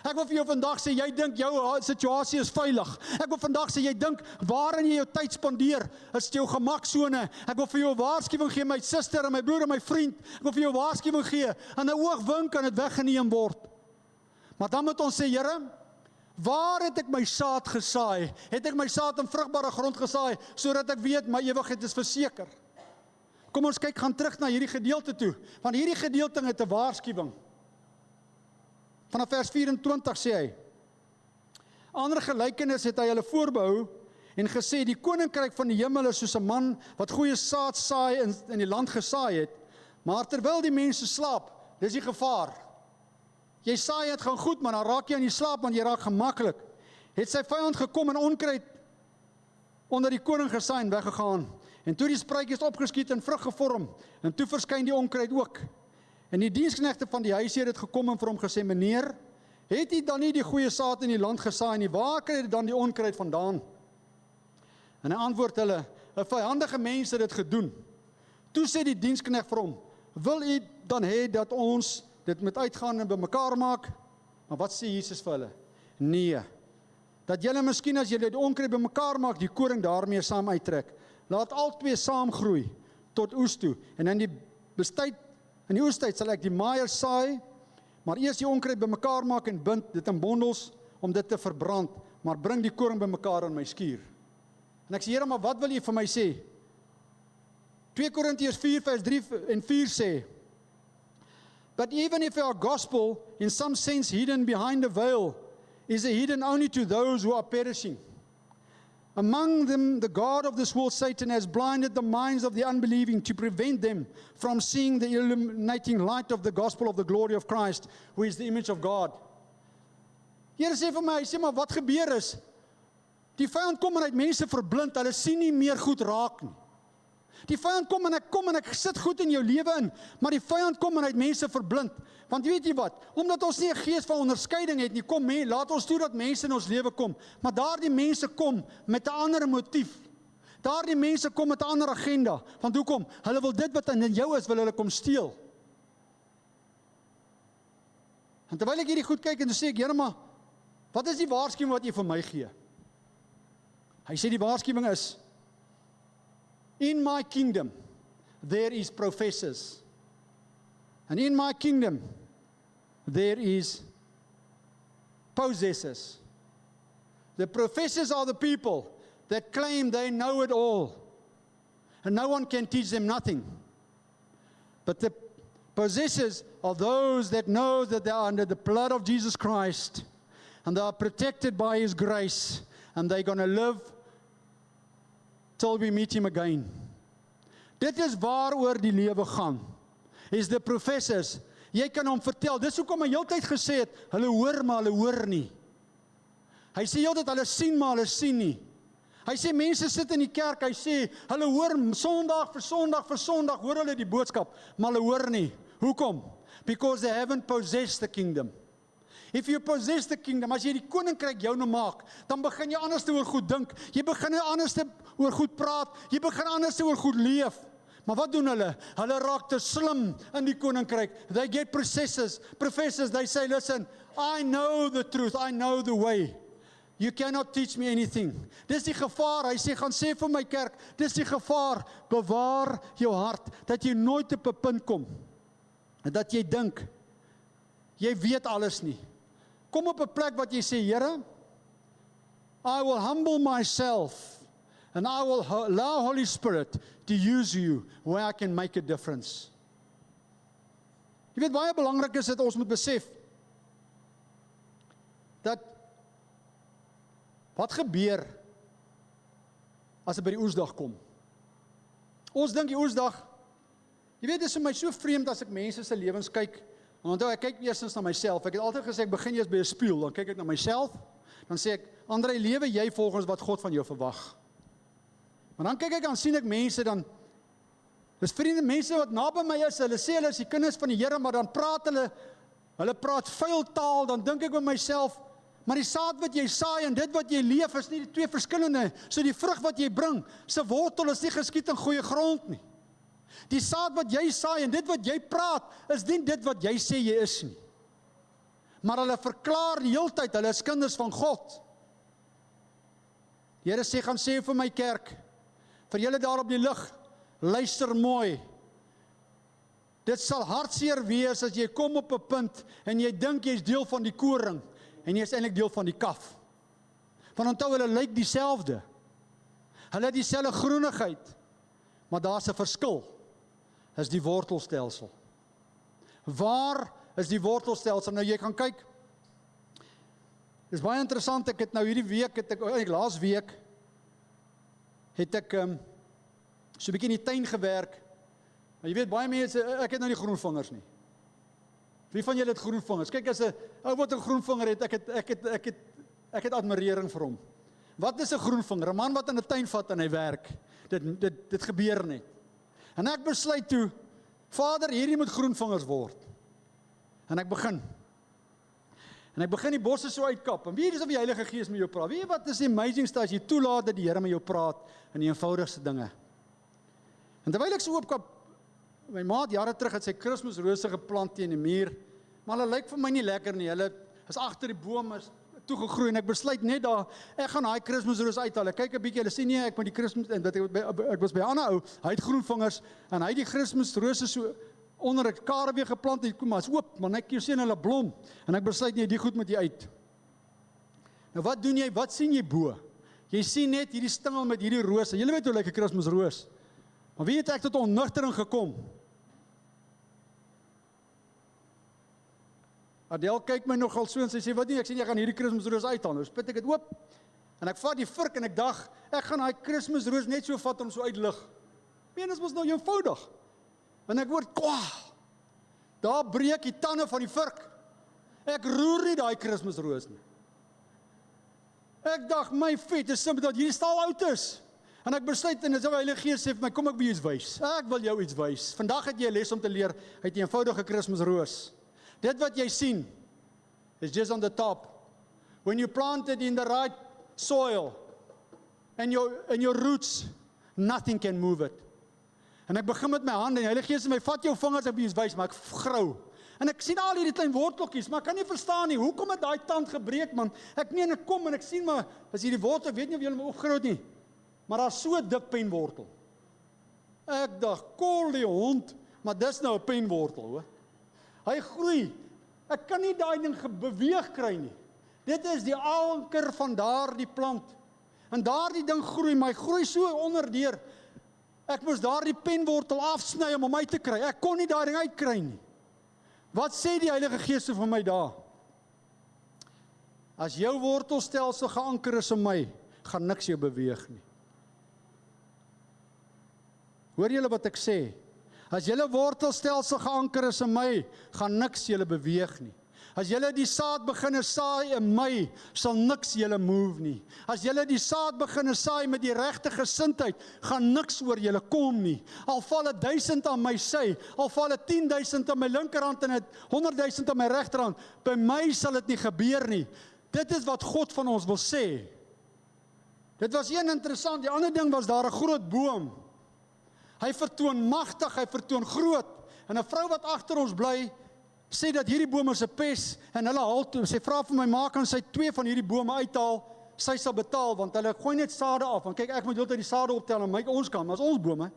Speaker 1: Ek wil vir jou vandag sê, jy dink jou situasie is veilig. Ek wil vandag sê, jy dink waarin jy jou tyd spandeer, is jou gemaksone. Ek wil vir jou 'n waarskuwing gee, my suster en my broer en my vriend. Ek wil vir jou 'n waarskuwing gee, en 'n oogwink kan dit weggeneem word. Maar dan moet ons sê, Here, waar het ek my saad gesaai? Het ek my saad in vrugbare grond gesaai, sodat ek weet, my ewigheid is verseker? Kom ons kyk, gaan terug na hierdie gedeelte toe, want hierdie gedeelte het 'n waarskuwing. Vanaf vers 24 sê hy, ander gelykenis het hy hulle voorbehou en gesê, die koninkryk van die hemel is soos 'n man wat goeie saad saai in die land gesaai het, maar terwyl die mense slaap, dis die gevaar. Jy saai, het gaan goed, maar dan raak jy aan die slaap, want jy raak gemaklik. Het sy vyand gekom en onkruid onder die koning gesaai en weggegaan, en toe die spruitjies opgeskiet en vrug gevorm, en toe verskyn die onkruid ook. En die diensknegte van die huisheer het gekom en vir hom gesê, meneer, het jy dan nie die goeie saad in die land gesaai nie, waar kry jy dan die onkruid vandaan? En hy antwoord hulle, 'n vyhandige mens het dit gedoen. Toe sê die diensknegt vir hom, wil u dan hê dat ons dit moet uitgaan en bymekaar maak? Maar wat sê Jesus vir hulle? Nee, dat julle miskien as julle die onkruid bymekaar maak, die koring daarmee saam uittrek. Laat al twee saam groei tot oes toe, en in die oestyd sal ek die maaier saai, maar eers die onkruid bymekaar maak en bind dit in bondels om dit te verbrand, maar bring die koring bymekaar in my skuur. En ek sê, Here, maar wat wil jy vir my sê? 2 Korintiërs 4 vers 3 en 4 sê, but even if our gospel, in some sense hidden behind a veil, is hidden only to those who are perishing. Among them, the God of this world, Satan, has blinded the minds of the unbelieving to prevent them from seeing the illuminating light of the gospel of the glory of Christ, who is the image of God. Here sê vir my, hy sê, maar wat gebeur is, die vyand kom en hy het mense verblind, hulle sien nie meer goed raak nie. Die vyand kom en ek sit goed in jou lewe in, maar die vyand kom en hy het mense verblind. Want weet jy wat, omdat ons nie 'n gees van onderskeiding het nie, laat ons toe dat mense in ons lewe kom, maar daardie mense kom met 'n ander motief. Daardie mense kom met 'n ander agenda. Want hoekom? Hulle wil dit wat in jou is, wil hulle kom steel. En terwyl ek hierdie goed kyk en dan sê ek, Here, maar wat is die waarskuwing wat U vir my gee? Hy sê die waarskuwing is, in my kingdom, there is professors. And in my kingdom, there is possessors. The professors are the people that claim they know it all. And no one can teach them nothing. But the possessors are those that know that they are under the blood of Jesus Christ. And they are protected by His grace. And they're going to live till we meet Him again. Dit is waaroor die lewe gaan. Is the professors. Jy kan hom vertel, dis hoekom hy heeltyd gesê het, hulle hoor maar hulle hoor nie. Hy sê heeltyd hulle sien maar hulle sien nie. Hy sê mense sit in die kerk, hy sê hulle hoor Sondag vir Sondag vir Sondag, hoor hulle die boodskap, maar hulle hoor nie. Hoekom? Because they haven't possessed the kingdom. If you possess the kingdom, as jy die koninkryk joune maak, dan begin jy anders oor goed dink, jy begin anders oor goed praat, jy begin anders oor goed leef. Maar wat doen hulle? Hulle raak te slim in die koninkryk. They get professors, they say, listen, I know the truth, I know the way. You cannot teach me anything. Dis die gevaar, hy sê, gaan sê vir my kerk, dis die gevaar, bewaar jou hart, dat jy nooit op 'n punt kom, en dat jy dink, jy weet alles nie. Kom op 'n plek wat jy sê, Here, I will humble myself, and I will allow Holy Spirit to use you where I can make a difference. Jy weet, baie belangrik is dat ons moet besef, dat wat gebeur as dit by die oesdag kom? Ons dink die oesdag, jy weet, dit is vir my so vreemd as ek mense se lewens kyk, en onthou, ek kyk eerstens na myself. Ek het altyd gesê, ek begin eers by 'n spieël, dan kyk ek na myself, dan sê ek, André, lewe jy volgens wat God van jou verwag? Maar dan kyk ek, dan sien ek mense, dan dis vriende, mense wat naby my is, hulle sê hulle is die kinders van die Here, maar dan praat hulle praat vuil taal, dan dink ek by myself, maar die saad wat jy saai en dit wat jy leef is nie die twee verskillende, so die vrug wat jy bring, se wortel is nie geskiet in goeie grond nie. Die saad wat jy saai en dit wat jy praat, is nie dit wat jy sê jy is nie. Maar hulle verklaar die heeltyd, hulle is kinders van God. Die Here sê, gaan sê vir my kerk, vir julle daar op die lig, luister mooi. Dit sal hartseer wees as jy kom op 'n punt en jy dink jy's deel van die koring en jy is eintlik deel van die kaf. Want onthou, hulle lyk dieselfde. Hulle het dieselfde groenigheid, maar daar's 'n verskil. Is die wortelstelsel. Waar is die wortelstelsel? Nou jy kan kyk. Dis baie interessant, ek het nou hierdie week, laas week het ek so 'n bietjie in die tuin gewerk. Maar jy weet, baie mense, ek het nou nie groenvingers nie. Wie van julle het groenvingers? Kyk, as 'n ou wat 'n groenvinger het, ek het admirering vir hom. Wat is 'n groenvinger? 'n Man wat in 'n tuin vat en hy werk. Dit gebeur net. En ek besluit toe, Vader, hierdie moet groenvingers word. En ek begin die bosse so uitkap. En weet jy, dis of die Heilige Gees met jou praat. Weet jy wat is die amazingste as jy toelaat dat die Here met jou praat in die eenvoudigste dinge. En terwyl ek so oopkap, my maat jare terug het sy Kersrose geplant teen die muur, maar hulle lyk vir my nie lekker nie. Hulle is agter die boom is toegegroei en ek besluit net daar, ek gaan daai Kersrose uithaal. Ek kyk 'n bietjie, hulle sê nee, ek moet die Kersrose, en ek was by 'n ander ou, hy het groenvingers en hy het die Kersrose so onder 'n karewee geplant, en kom maar, is oop, maar net jy sien hulle blom. En ek besluit nee, die goed moet jy uit. Nou wat doen jy? Wat sien jy bo? Jy sien net hierdie stingel met hierdie rose. Julle weet hoe lyk 'n Kersroos. Maar wie het ek tot onnugtering gekom? Adel kyk my nogal so en sy sê, wat nie, ek sê, jy gaan hierdie Kersroos uithaal. Nou spit ek dit oop, en ek vat die vurk en ek dag, ek gaan daai Kersroos net so vat om so uitlig. Meen, is mos nou eenvoudig. En ek hoor, kwaa, daar breek die tande van die vurk. Ek roer nie daai Kersroos nie. Ek dag, my vet, is simpel dat hierdie stal oud is. En ek besluit, en as die Heilige Gees sê vir my, kom ek wil jou iets wys. Ek wil jou iets wys. Vandag het jy 'n les om te leer uit die eenvoudige Kersroos. Dit wat jy sien, is just on the top. When you plant it in the right soil, and your roots, nothing can move it. En ek begin met my hande, en die Heilige Gees sê my, vat jou vingers, ek wil jou wys, maar ek grou. En ek sien al hierdie klein worteltjies, maar ek kan nie verstaan nie, hoekom het daai tand gebreek, man? Ek meen, ek kom en ek sien maar, as hierdie wortel, ek weet nie of julle hom opgegroot nie, maar daar is so 'n dik penwortel. Ek dacht, kol die hond, maar dis nou 'n penwortel, hoor. Hy groei, ek kan nie daai ding beweeg kry nie. Dit is die anker van daardie plant. En daardie ding groei, maar hy groei so onderdeur. Ek moes daardie penwortel afsny om hom uit te kry. Ek kon nie daai ding uitkry nie. Wat sê die Heilige Gees vir my daar? As jou wortelstelsel geanker is in my, gaan niks jou beweeg nie. Hoor julle wat ek sê? As julle wortelstelsel geanker is in my, gaan niks julle beweeg nie. As julle die saad beginne saai in my, sal niks julle move nie. As julle die saad beginne saai met die regte gesindheid, gaan niks oor julle kom nie. Al val 1000 aan my sy, al val 10.000 aan my linkerhand en 100.000 aan my regterhand, by my sal dit nie gebeur nie. Dit is wat God van ons wil sê. Dit was een interessant, die ander ding was daar 'n groot boom. Hy vertoon magtig, hy vertoon groot. En 'n vrou wat agter ons bly, sê dat hierdie bome is 'n pes, en hulle haal toe, sy vra vir my, maak kan sy 2 van hierdie bome uithaal, sy sal betaal, want hulle gooi net sade af, want kyk, ek moet heeltyd die sade optel, en ons kan, maar is ons bome.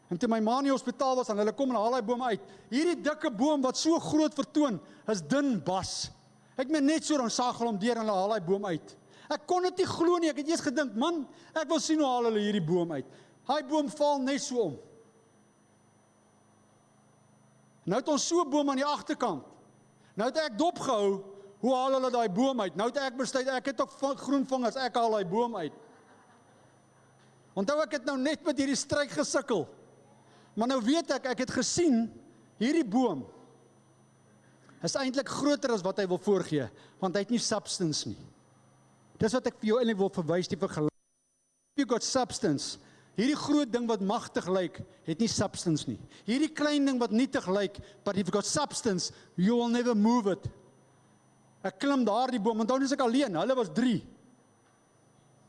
Speaker 1: En toe my ma in die hospitaal was, en hulle kom en haal die bome uit. Hierdie dikke boom wat so groot vertoon, is dun bas. Ek meen net so, dan sagel hom deur en hulle haal die boom uit. Ek kon dit nie glo nie, ek het eers gedink, man, ek wil sien hoe haal hulle hierdie boom uit. Hy boom val net so om. Nou het ons so 'n boom aan die agterkant. Nou het ek dop gehou, hoe haal hulle daai boom uit? Nou het ek besluit, ek het ook groen vingers, ek haal daai boom uit. Onthou ek het nou net met hierdie struik gesukkel. Maar nou weet ek het gesien, hierdie boom is eintlik groter as wat hy wil voorgee, want hy het nie substance nie. Dis wat ek vir jou eintlik wil verwys, die vergelyking. If you got substance, hierdie groot ding wat magtig lyk, het nie substance nie. Hierdie klein ding wat nietig lyk, but if you got substance, you will never move it. Ek klim daardie boom, want dan is ek alleen, hulle was 3.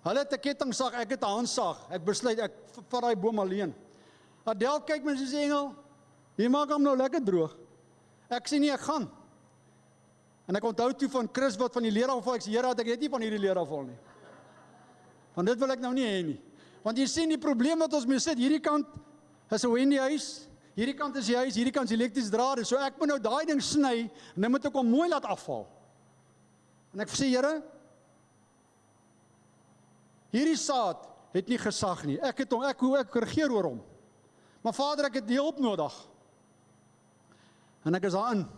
Speaker 1: Hulle het 'n kettingsag, ek het 'n handsag. Ek besluit, ek vat daai boom alleen. Adel kyk my soos 'n engel, jy maak hom nou lekker droog. Ek sê nie, ek gaan. En ek onthou toe van Chris wat van die leer afval, ek sê, Here, ek het nie van hierdie leer afval nie. Want dit wil ek nou nie hê nie. Want jy sien die probleem wat ons mee sit, hierdie kant is 'n Wendy huis, hierdie kant is die huis, hierdie kant is elektriese drade, so ek moet nou daai ding sny, en dan moet ek hom mooi laat afval. En ek sê, Here, hierdie saad het nie gesag nie, ek regeer oor hom. Maar Vader, ek het hulp nodig. En ek is daarin.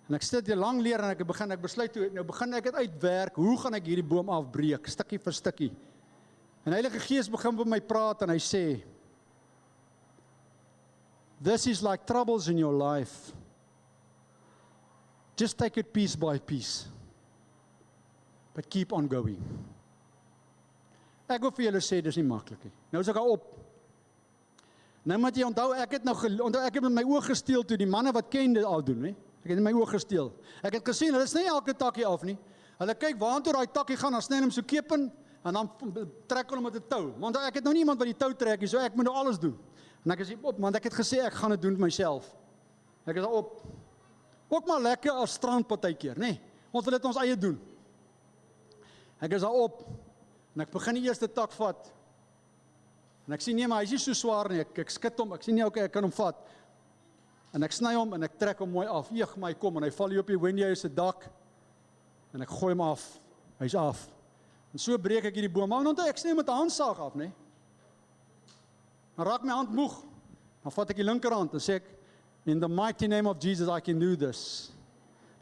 Speaker 1: En ek sit hier lang leer en ek besluit toe, nou begin ek dit uitwerk, hoe gaan ek hierdie boom afbreek, stukkie vir stukkie. En Heilige Gees begin met my praat en hy sê, this is like troubles in your life. Just take it piece by piece. But keep on going. Ek wil vir julle sê, dis nie maklik nie. Nou is ek al op. Nou moet jy onthou, ek het met my oog gesteel toe die manne wat ken dit al doen, hè? Ek het in my oog gesteel. Ek het gesien, hulle sny elke takkie af nie. Hulle kyk waantoe daai takkie gaan, dan sny hom so kepen, en dan trek hulle met 'n tou. Want ek het nou nie iemand wat die tou trek nie, so ek moet nou alles doen. En ek is op, want ek het gesê, ek gaan dit doen myself. Ek is op. Ook maar lekker as strand partykeer, nê? Ons wil dit ons eie doen. Ek is op, en ek begin die eerste tak vat. En ek sien, nee, maar hy is nie so swaar nie, ek skit hom, ek sien nie, okay, ek kan hom vat. En ek sny hom, en ek trek hom mooi af, eeg my kom, en hy val hier op die Wendy huis se dak, en ek gooi hom af, hy's af. En so breek ek hierdie boom, maar onthou, ek sny met 'n handsaag af, nee. Dan raak my hand moeg, dan vat ek die linkerhand, en sê ek, in the mighty name of Jesus, I can do this.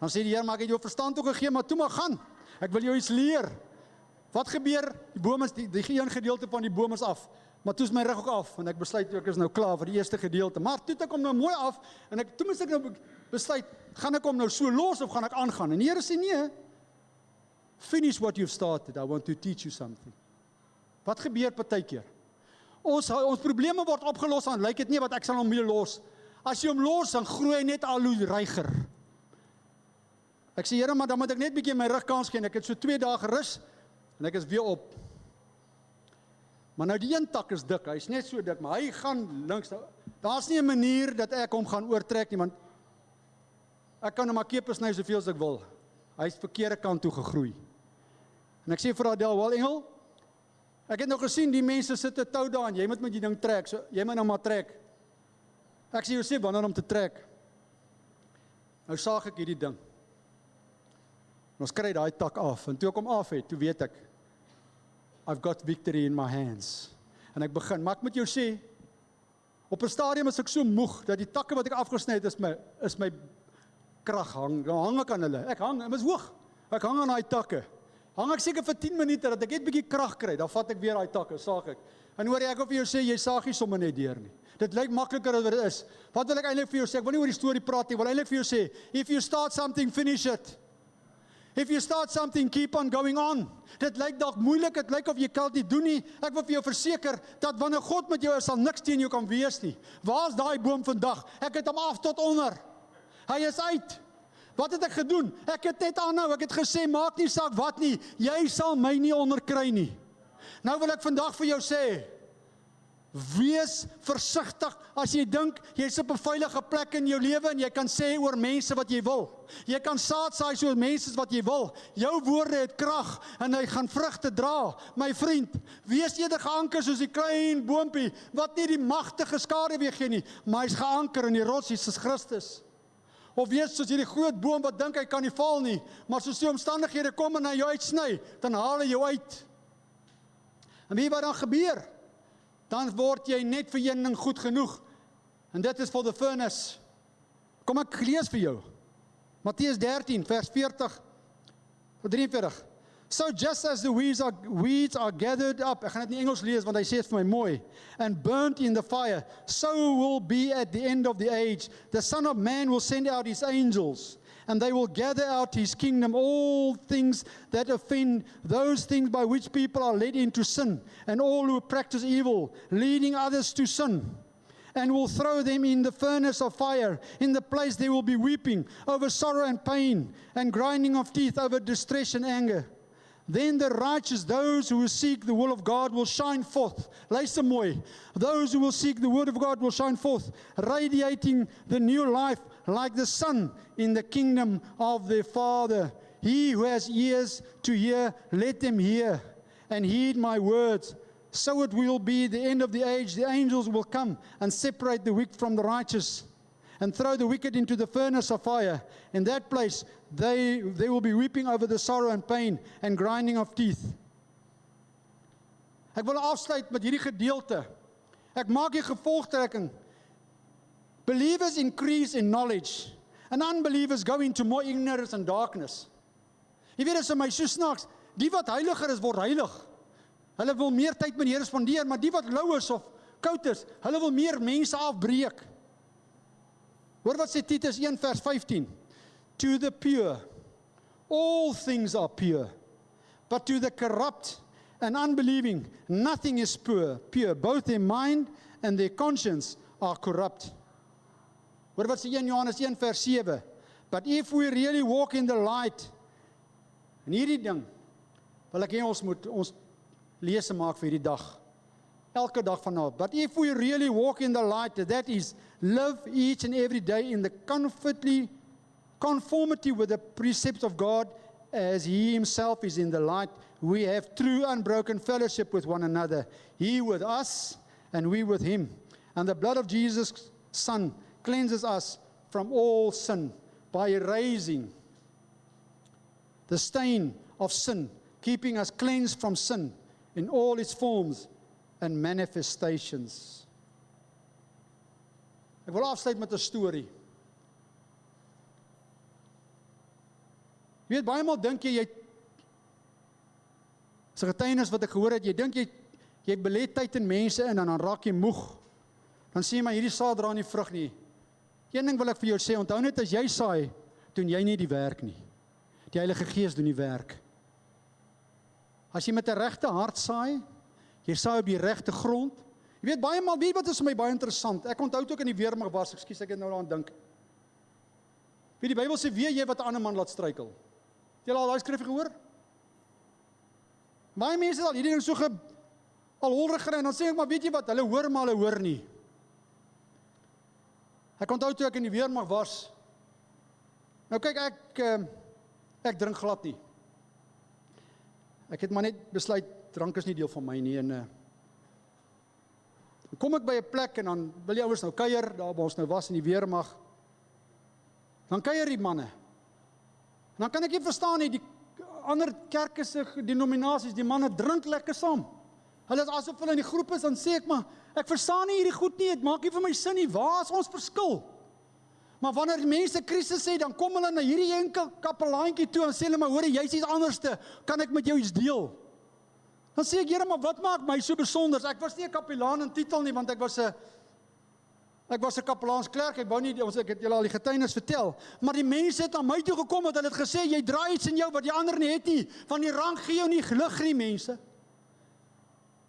Speaker 1: Dan sê die Here, maar ek het jou verstand toegegee, maar toe maar gaan, ek wil jou iets leer. Wat gebeur? Die boom is, die een gedeelte van die boom is af, maar toe is my rug ook af, en ek besluit, ek is nou klaar vir die eerste gedeelte, maar toe het ek hom nou mooi af, en toe moes ek nou besluit, gaan ek hom nou so los, of gaan ek aangaan? En die Here sê, nee, finish what you've started, I want to teach you something. Wat gebeur partykeer? Ons probleme word opgelos, dan lyk dit nie, wat ek sal hom mee los. As jy hom los, dan groei hy net al hoe reiger. Ek sê, Here, maar dan moet ek net bietjie my rug kans gee, en ek het so 2 dae gerus, en ek is weer op. Maar nou die een tak is dik, hy is net so dik, maar hy gaan links, daar's nie 'n manier dat ek hom gaan oortrek nie, want ek kan maar kepe sny soveel as ek wil. Hy is verkeerde kant toe gegroei. En ek sê vir Adel, wel Engel, ek het nou gesien, die mense sit 'n tou daar, en jy moet met die ding trek, so jy moet nou maar trek. Ek sê, Josef, wanneer om te trek? Nou saag ek hierdie ding. En ons kry daai tak af, en toe ek hom af het, toe weet ek, I've got victory in my hands. En ek begin, maar ek moet jou sê, op 'n stadium is ek so moeg, dat die takke wat ek afgesny het, is my krag hang, dan hang ek aan hulle, ek hang, dit is hoog, ek hang aan daai takke, hang ek seker vir 10 minute, dat ek net bietjie krag kry, dan vat ek weer daai takke, saag ek, en hoor ek wil vir jou sê, jy saag nie sommer net deur nie, dit lyk makliker as wat dit is, wat wil ek eintlik vir jou sê, ek wil nie oor die storie praat nie, ek wil eintlik vir jou sê, if you start something, finish it. If you start something, keep on going on. Dit lyk dalk moeilik, dit lyk of jy kan dit doen nie. Ek wil vir jou verseker, dat wanneer God met jou is, sal niks teen jou kan wees nie. Waar is daai boom vandag? Ek het hom af tot onder. Hy is uit. Wat het ek gedoen? Ek het net aanhou, ek het gesê, maak nie saak wat nie, jy sal my nie onderkry nie. Nou wil ek vandag vir jou sê, wees versigtig as jy dink, jy is op 'n veilige plek in jou lewe en jy kan sê oor mense wat jy wil. Jy kan saad saai oor mense wat jy wil. Jou woorde het krag en hy gaan vrugte dra. My vriend, wees eerder geanker soos die klein boompie wat nie die magtige skaduwee gee nie, maar hy's geanker in die rots Jesus Christus. Of wees soos hierdie groot boom wat dink hy kan nie val nie, maar soos die omstandighede kom en hy jou uitsny, dan haal hy jou uit. En weet wat dan gebeur? Dan word jy net vir een ding goed genoeg. En dit is for the furnace. Kom ek lees vir jou. Matteus 13 vers 40 tot 43. So just as the weeds are gathered up, ek gaan dit in Engels lees want hy sê dit vir my mooi, and burnt in the fire, so will be at the end of the age. The Son of Man will send out his angels, and they will gather out his kingdom all things that offend, those things by which people are led into sin, and all who practice evil, leading others to sin, and will throw them in the furnace of fire. In the place there will be weeping over sorrow and pain, and grinding of teeth over distress and anger. Then the righteous, those who will seek the will of God, will shine forth. Luister mooi. Those who will seek the word of God will shine forth, radiating the new life like the sun in the kingdom of their Father. He who has ears to hear, let them hear, and heed my words. So it will be the end of the age. The angels will come and separate the wicked from the righteous, and throw the wicked into the furnace of fire. In that place they will be weeping over the sorrow and pain and grinding of teeth. Ek wil afsluit met hierdie gedeelte. Ek maak die gevolgtrekking. Believers increase in knowledge, and unbelievers go into more ignorance and darkness. Jy weet, dit is vir my so snaaks, die wat heiliger is, word heilig. Hulle wil meer tyd met die Here spandeer, maar die wat lou is of koud is, hulle wil meer mense afbreek. Hoor wat sê Titus 1 vers 15. To the pure, all things are pure, but to the corrupt and unbelieving, nothing is pure. Both their mind and their conscience are corrupt. Hoor wat sê 1 Johannes 1 vers 7. But if we really walk in the light, en hierdie ding, wil ek hê ons moet ons lese maak vir hierdie dag. Elke dag van nou. But if we really walk in the light, that is, live each and every day in the conformity with the precepts of God, as He Himself is in the light, we have true unbroken fellowship with one another. He with us, and we with Him. And the blood of Jesus' Son cleanses us from all sin by erasing the stain of sin, keeping us cleansed from sin in all its forms and manifestations. Ek wil afsluit met 'n storie. Jy weet, baie maal dink jy, is 'n getuienis wat ek gehoor het, jy dink jy belê tyd in mense in, en dan raak jy moeg. Dan sê jy, maar hierdie saad dra nie vrug nie. Een ding wil ek vir jou sê, onthou net as jy saai, doen jy nie die werk nie. Die Heilige Gees doen die werk. As jy met 'n regte hart saai, jy saai op die regte grond. Jy weet, baie maal, weet wat is vir my baie interessant? Ek onthou toe ek in die weermag was, ekskuus, ek het nou daaraan dink. Weet die Bybel sê, weet jy wat 'n ander man laat struikel? Het jy al daai skrif gehoor? Baie mense het al hierdie ding so al holrig gery, en dan sê ek, maar weet jy wat, hulle hoor maar hulle hoor nie. Ek onthou toe ek in die weermag was, Nou kyk, ek drink glad nie. Ek het maar net besluit, drank is nie deel van my nie, en dan kom ek by 'n plek, en dan wil die ouers nou kuier, daar waar ons nou was in die weermag, dan kuier die manne, en dan kan ek nie verstaan nie, die ander kerke se denominasies, die manne drink lekker saam, hulle is asof hulle in die groep is, dan sê ek maar, ek verstaan nie hierdie goed nie, het maak nie vir my sin nie, waar is ons verskil? Maar wanneer die mense krisis sê, dan kom hulle na hierdie enkel kapelaantjie toe, en sê hulle maar, hoor, jy's iets anderste, kan ek met jou iets deel? Dan sê ek, Here, maar wat maak my so besonders? Ek was nie 'n kapelaan in titel nie, want ek was 'n kapelaansklerk, ek het julle al die getuienis vertel, maar die mense het aan my toe gekom, want hulle het gesê, jy draai iets in jou, wat die ander nie het nie, van die rang gee jou nie lig nie, mense.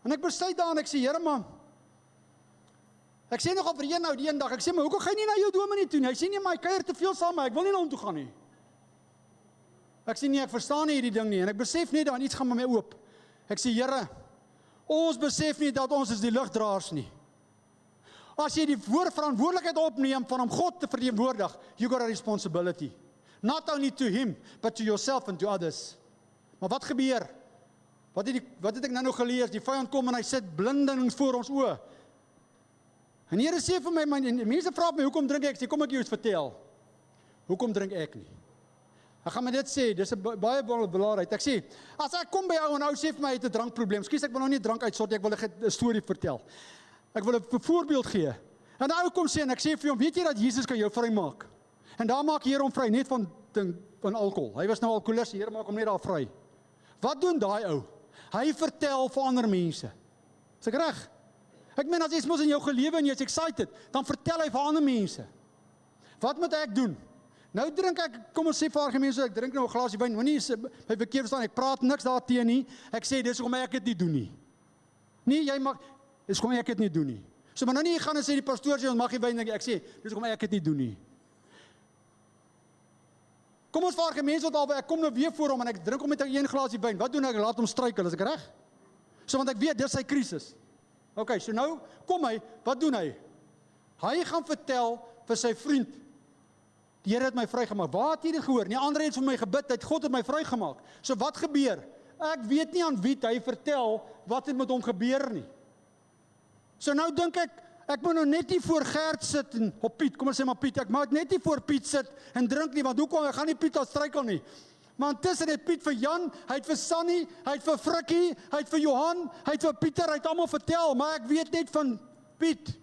Speaker 1: En ek besluit daar, en ek sê, Here, maar, ek sê nogal vir een nou die een dag, ek sê, maar hoekom gaan jy nie na jou dominee toe nie? Hy sê nie, maar hy kuier te veel saam, maar ek wil nie na hom toe gaan nie. Ek sê nie, ek verstaan nie hierdie ding nie, en ek besef nie, dat iets gaan met my oop. Ek sê, Here, ons besef nie dat ons is die ligdraers nie. As jy die verantwoordelikheid opneem van om God te verteenwoordig, you got a responsibility. Not only to him, but to yourself and to others. Maar wat gebeur? Wat het ek nou gelees? Die vyand kom en hy sit blindings voor ons oë. En die Here sê vir my, mense vra my, hoekom drink ek? Ek sê, kom ek jou iets vertel. Hoekom drink ek nie? Ek gaan my dit sê, dis 'n baie belangrijk. Ek sê, as ek kom by jou en ou sê vir my, het 'n drankprobleem, skus, ek wil nou nie drank uitsort, ek wil 'n storie vertel. Ek wil 'n voorbeeld gee. En die ou kom sê, en ek sê vir hom, weet jy dat Jesus kan jou vrymaak? En daar maak die Here hom vry, net van alkohol. Hy was nou alkoholist, die Here maak hom net daar vry. Wat doen daai ou? Hy vertel vir ander mense. Is ek reg? Ek meen, as jy mos in jou gelewe en jy is excited, dan vertel hy vir ander mense. Wat moet ek doen? Nou drink ek, kom ons sê vir mense, ek drink nou 'n glasie wyn, moenie my verkeerd verstaan, ek praat niks daarteen nie, ek sê, dis hoekom ek dit nie doen nie. Nee, jy mag, dis hoekom ek dit nie doen nie. So, maar nou nie, gaan en sê, die pastoor sê, ons mag nie wyn drink, ek sê, dis hoekom ek dit nie doen nie. Kom ons vir mense wat albei, ek kom nou weer voor hom, en ek drink hom met 'n glasie wyn, wat doen ek? Laat hom struikel, is ek reg? So, want ek weet, dis sy krisis. Ok, so nou, kom hy, wat doen hy? Hy gaan vertel vir sy vriend, die Here het my vrygemaak. Waar het jy dit gehoor? Nie ander het vir my gebid, God het my vrygemaak. So wat gebeur? Ek weet nie aan wie hy vertel wat het met hom gebeur nie. So nou dink ek moet nou net nie voor Gert sit en op Piet, kom ons sê maar Piet, ek moet net nie voor Piet sit en drink nie, want hoekom, ek gaan nie Piet al struikel nie. Maar intussen het Piet vir Jan, hy het vir Sannie, hy het vir Frikkie, hy het vir Johan, hy het vir Pieter, hy het almal vertel, maar ek weet net van Piet.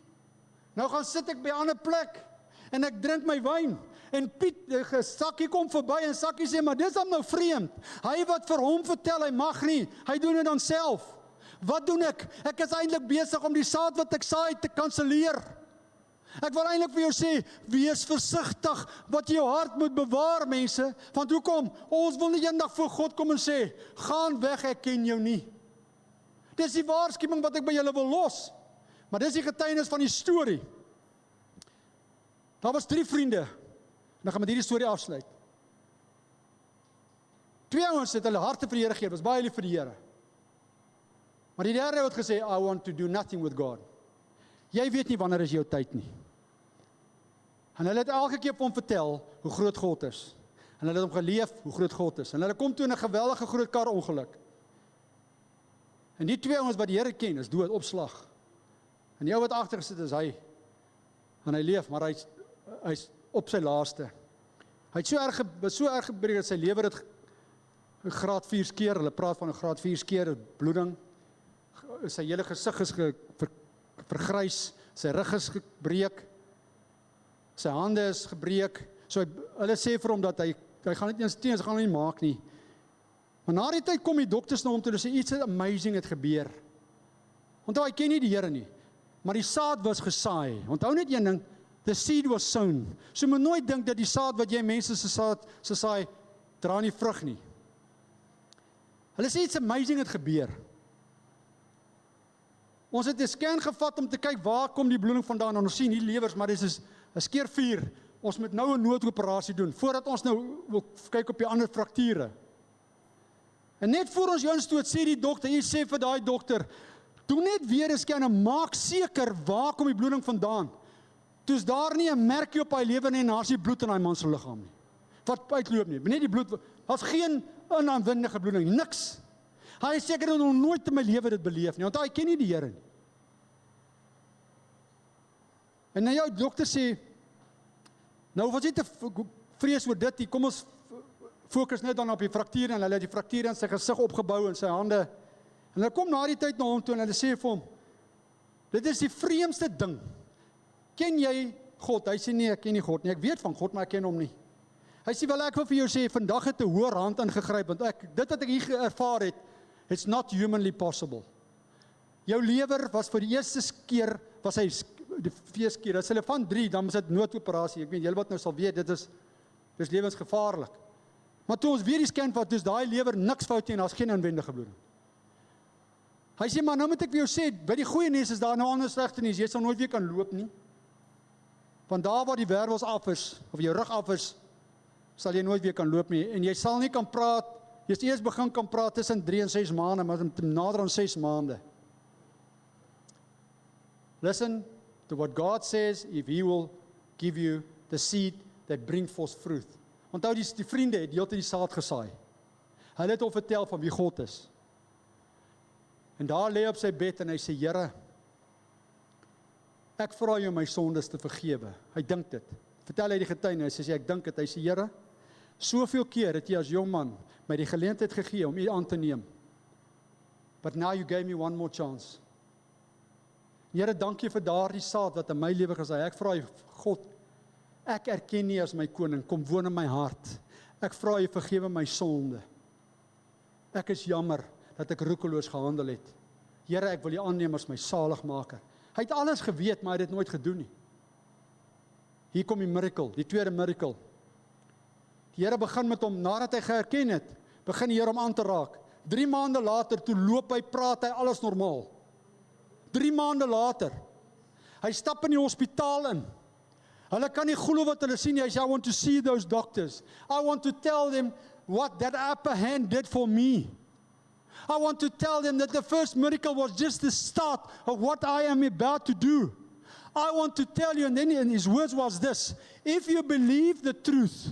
Speaker 1: Nou gaan sit ek by 'n ander plek en ek drink my wyn. En Piet, Sakkie kom verby en Sakkie sê, maar dis dan nou vreemd. Hy wat vir hom vertel, hy mag nie, hy doen dit dan self. Wat doen ek? Ek is eintlik besig om die saad wat ek saai te kanselleer. Ek wil eintlik vir jou sê, wees versigtig wat jy jou hart moet bewaar, mense. Want hoekom? Ons wil nie eendag voor God kom en sê, gaan weg, ek ken jou nie. Dis die waarskuwing wat ek by julle wil los. Maar dis die getuienis van die storie. Daar was 3 vriende. Dan gaan met hierdie storie afsluit. 2 ouens het hulle harte vir die Here gegee, was baie lief vir die Here. Maar die derde het gesê, I want to do nothing with God. Jy weet nie wanneer is jou tyd nie. En hulle het elke keer op hom vertel hoe groot God is. En hulle het hom geleef hoe groot God is. En hulle kom toe in 'n geweldige groot kar ongeluk. En die 2 ouens wat die Here ken, is dood op slag. En die ou wat agter gesit is hy. En hy leef, maar hy's op sy laaste. Hy het so erg gebreek dat sy lewer het graad 4 skeer. Hulle praat van 'n graad 4 skeer, bloeding. Sy hele gesig is vergrys, sy rug is gebreek, sy hande is gebreek. So hulle sê vir hom dat hy gaan dit eens teens, hy gaan nie maak nie. Maar na die tyd kom die dokters na hom toe en sê iets amazing het gebeur. Onthou, hy ken nie die Here nie, maar die saad was gesaai. Onthou net een ding, the seed was sown. So moet nooit dink dat die saad wat jy mense se saai, dra nie vrug nie. Hulle sê iets amazing het gebeur. Ons het 'n scan gevat om te kyk waar kom die bloeding vandaan, en ons sien hier lewers, maar dit is 'n skeer 4. Ons moet nou 'n noodoperasie doen, voordat ons nou wil kyk op die ander frakture. En net voor ons jou instoot, sê die dokter, hy sê vir daai dokter, doen net weer 'n scan en maak seker waar kom die bloeding vandaan. Toe's daar nie 'n merkie op hy lewe nie en daar's nie bloed in daai man se liggaam nie. wat uitloop nie. Net die bloed, daar's geen onaanwindige bloeding, niks. Hy is seker nog nooit in my lewe dit beleef nie, want hy ken nie die Here nie. En nou jou dokter sê, nou was jy te vrees oor dit, kom ons fokus net dan op die frakture, en hulle het die frakture in sy gesig opgebou, in sy hande, en hulle kom na die tyd na hom toe, en hulle sê vir hom, dit is die vreemdste ding, ken jy God? Hy sê nee, ek ken nie God nie, ek weet van God, maar ek ken hom nie. Hy sê, wel ek wil vir jou sê, vandag het 'n hoër hand ingegryp, want dit wat ek hier ervaar het, it's not humanly possible. Jou lewer was vir die eerste keer, was hy die feeskeer, as hulle van 3, dan is dit noodoperasie, ek weet, julle wat nou sal weet, dis lewensgevaarlik. Maar toe ons weer die scan vat, dus daai lewer niks fout nie, en daar's geen inwendige bloeding. Hy sê, maar nou moet ek vir jou sê, by die goeie nuus is daar nou ander slegte nuus, jy sal nooit weer kan loop nie. Want daar waar die wervels af is, of jou rug af is, sal jy nooit weer kan loop nie, en jy sal nie kan praat, jy sal eers begin kan praat tussen 3 en 6 maande, maar nader aan 6 maande. Listen to what God says, if He will give you the seed that bring forth fruit. Onthou die vriende het heeltyd die saad gesaai. Hulle het hom vertel van wie God is. En daar lê hy op sy bed en hy sê, Here, ek vra jou my sondes te vergewe. Hy dink dit. Vertel hy die getuienis, hy sê, ek dink dit. Hy sê, Here, soveel keer het jy as jong man my die geleentheid gegee om u aan te neem. But now you gave me one more chance. Here, dankie vir daardie saad wat in my lewe gesaai. Ek vra u, God, ek erken nie as my koning, kom woon in my hart. Ek vra u, vergewe my sonde. Ek is jammer dat ek roekeloos gehandel het. Here, ek wil u aanneem as my saligmaker. Hy het alles geweet, maar hy het dit nooit gedoen nie. Hier kom die miracle, die tweede miracle. Die Here begin met hom, nadat hy geherken het, begin die Here hom aan te raak. 3 maande later, toe loop hy, praat hy, alles normaal. 3 maande later, hy stap in die hospitaal in. Hulle kan nie glo wat hulle sien nie. Hy sê, I want to see those doctors. I want to tell them what that upper hand did for me. I want to tell them that the first miracle was just the start of what I am about to do. I want to tell you, and then his words was this, if you believe the truth,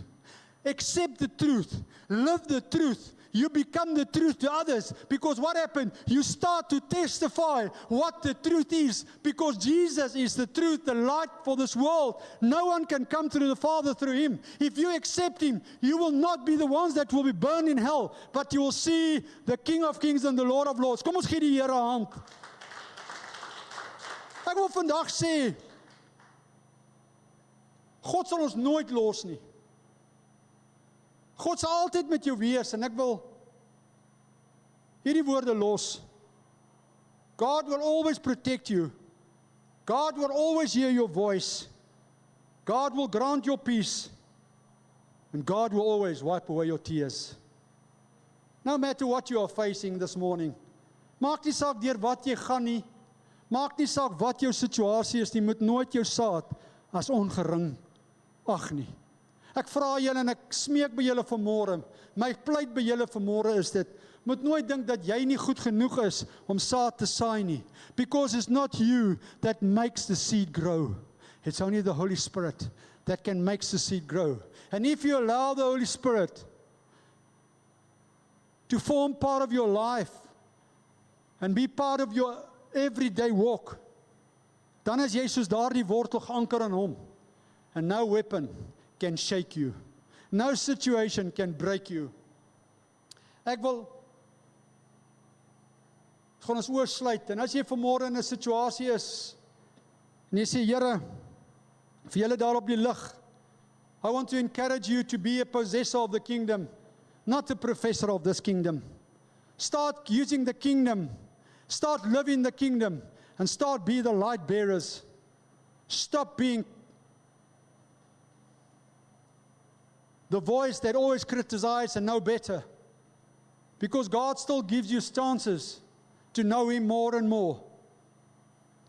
Speaker 1: accept the truth, live the truth, you become the truth to others. Because what happened? You start to testify what the truth is. Because Jesus is the truth, the light for this world. No one can come to the Father through Him. If you accept Him, you will not be the ones that will be burned in hell, but you will see the King of Kings and the Lord of Lords. Kom ons gee die Here 'n hand. Ek wil vandag sê, God sal ons nooit los nie. God sal altyd met jou wees, en ek wil hierdie woorde los. God will always protect you. God will always hear your voice. God will grant your peace. And God will always wipe away your tears. No matter what you are facing this morning. Maak nie saak deur wat jy gaan nie. Maak nie saak wat jou situasie is nie. Moet nooit jou saad as ongering ag nie. Ek vra julle en ek smeek by julle vanmôre, my pleit by julle vanmôre is dit, moet nooit dink dat jy nie goed genoeg is om saad te saai nie. Because it's not you that makes the seed grow. It's only the Holy Spirit that can make the seed grow. And if you allow the Holy Spirit to form part of your life and be part of your everyday walk, dan is jy soos daardie wortel geanker aan hom. And no weapon can shake you. No situation can break you. Ek wil gaan ons oë sluit, en as jy vanmôre in 'n situasie is, en jy sê, Here, vir julle daar op die lig, I want to encourage you to be a possessor of the kingdom, not a professor of this kingdom. Start using the kingdom, start living the kingdom, and start be the light bearers. Stop being the voice that always criticizes and know better. Because God still gives you chances to know Him more and more.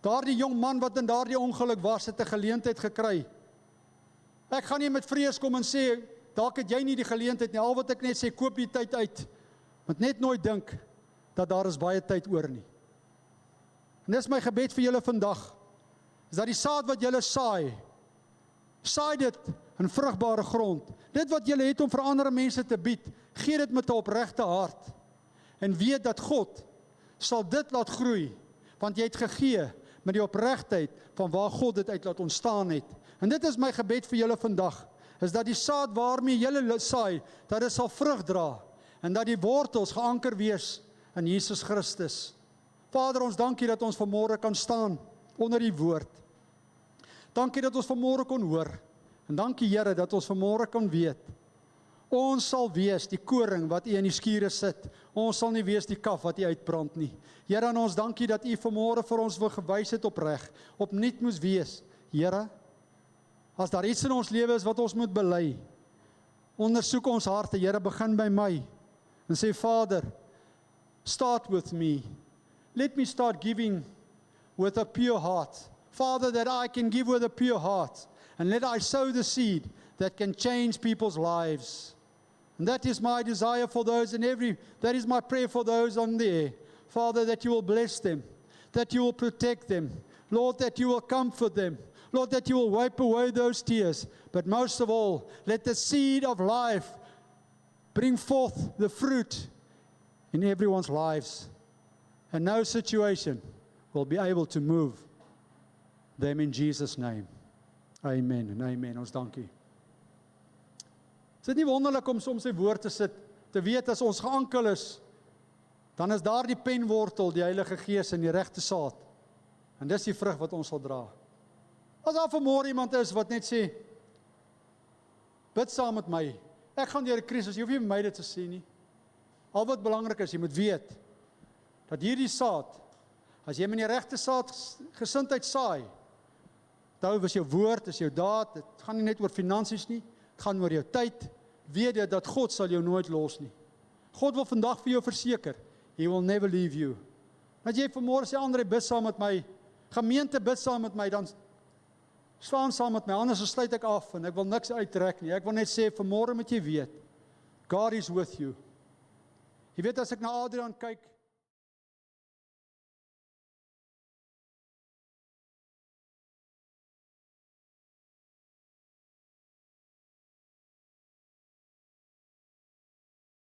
Speaker 1: Daardie jong man wat in daardie ongeluk was, het 'n geleentheid gekry. Ek gaan nie met vrees kom en sê, dalk het jy nie die geleentheid nie. Al wat ek net sê, koop die tyd uit. Want net nooit dink dat daar is baie tyd oor nie. En dis my gebed vir julle vandag, is dat die saad wat julle saai dit in vrugbare grond. Dit wat jy het om vir ander mense te bied, gee dit met 'n opregte hart. En weet dat God sal dit laat groei, want jy het gegee met die opregtheid van waar God dit uit laat ontstaan het. En dit is my gebed vir julle vandag, is dat die saad waarmee julle saai, dat dit sal vrug dra, en dat die wortels geanker wees in Jesus Christus. Vader, ons dankie dat ons vanmôre kan staan onder die woord. Dankie dat ons vanmôre kon hoor, en dankie Here dat ons vanmôre kan weet, ons sal wees die koring wat U in die skure sit, ons sal nie wees die kaf wat U uitbrand nie. Here, en ons dankie dat U vanmôre vir ons wil gewys het op reg, opnuut moes wees. Here, as daar iets in ons lewe is wat ons moet bely, ondersoek ons harte, Here, begin by my, en sê, Vader, start with me. Let me start giving with a pure heart. Father, that I can give with a pure heart, and let I sow the seed that can change people's lives. And that is my desire for those that is my prayer for those on there. Father, that you will bless them, that you will protect them. Lord, that you will comfort them. Lord, that you will wipe away those tears. But most of all, let the seed of life bring forth the fruit in everyone's lives. And no situation will be able to move them in Jesus' name. Amen en amen. Ons dankie. Is dit nie wonderlik om soms sy woord te sit, te weet as ons geankel is, dan is daar die penwortel, die Heilige Gees in die regte saad. En dis die vrug wat ons sal dra. As daar vanmôre iemand is wat net sê, bid saam met my, ek gaan deur 'n krisis, jy hoef nie vir my dit te sê nie. Al wat belangrik is, jy moet weet, dat hierdie saad, as jy met die regte saad gesindheid saai, onthou, is jou woord, is jou daad, dit gaan nie net oor finansies nie, dit gaan oor jou tyd, weet jy dat God sal jou nooit los nie. God wil vandag vir jou verseker, He will never leave you. As jy vanmôre sê, Andre, bid saam met my, gemeente bid saam met my, dan staan saam met my, anders sluit ek af, en ek wil niks uittrek nie, ek wil net sê, vanmôre moet jy weet, God is with you. Jy weet, as ek na Adrian kyk,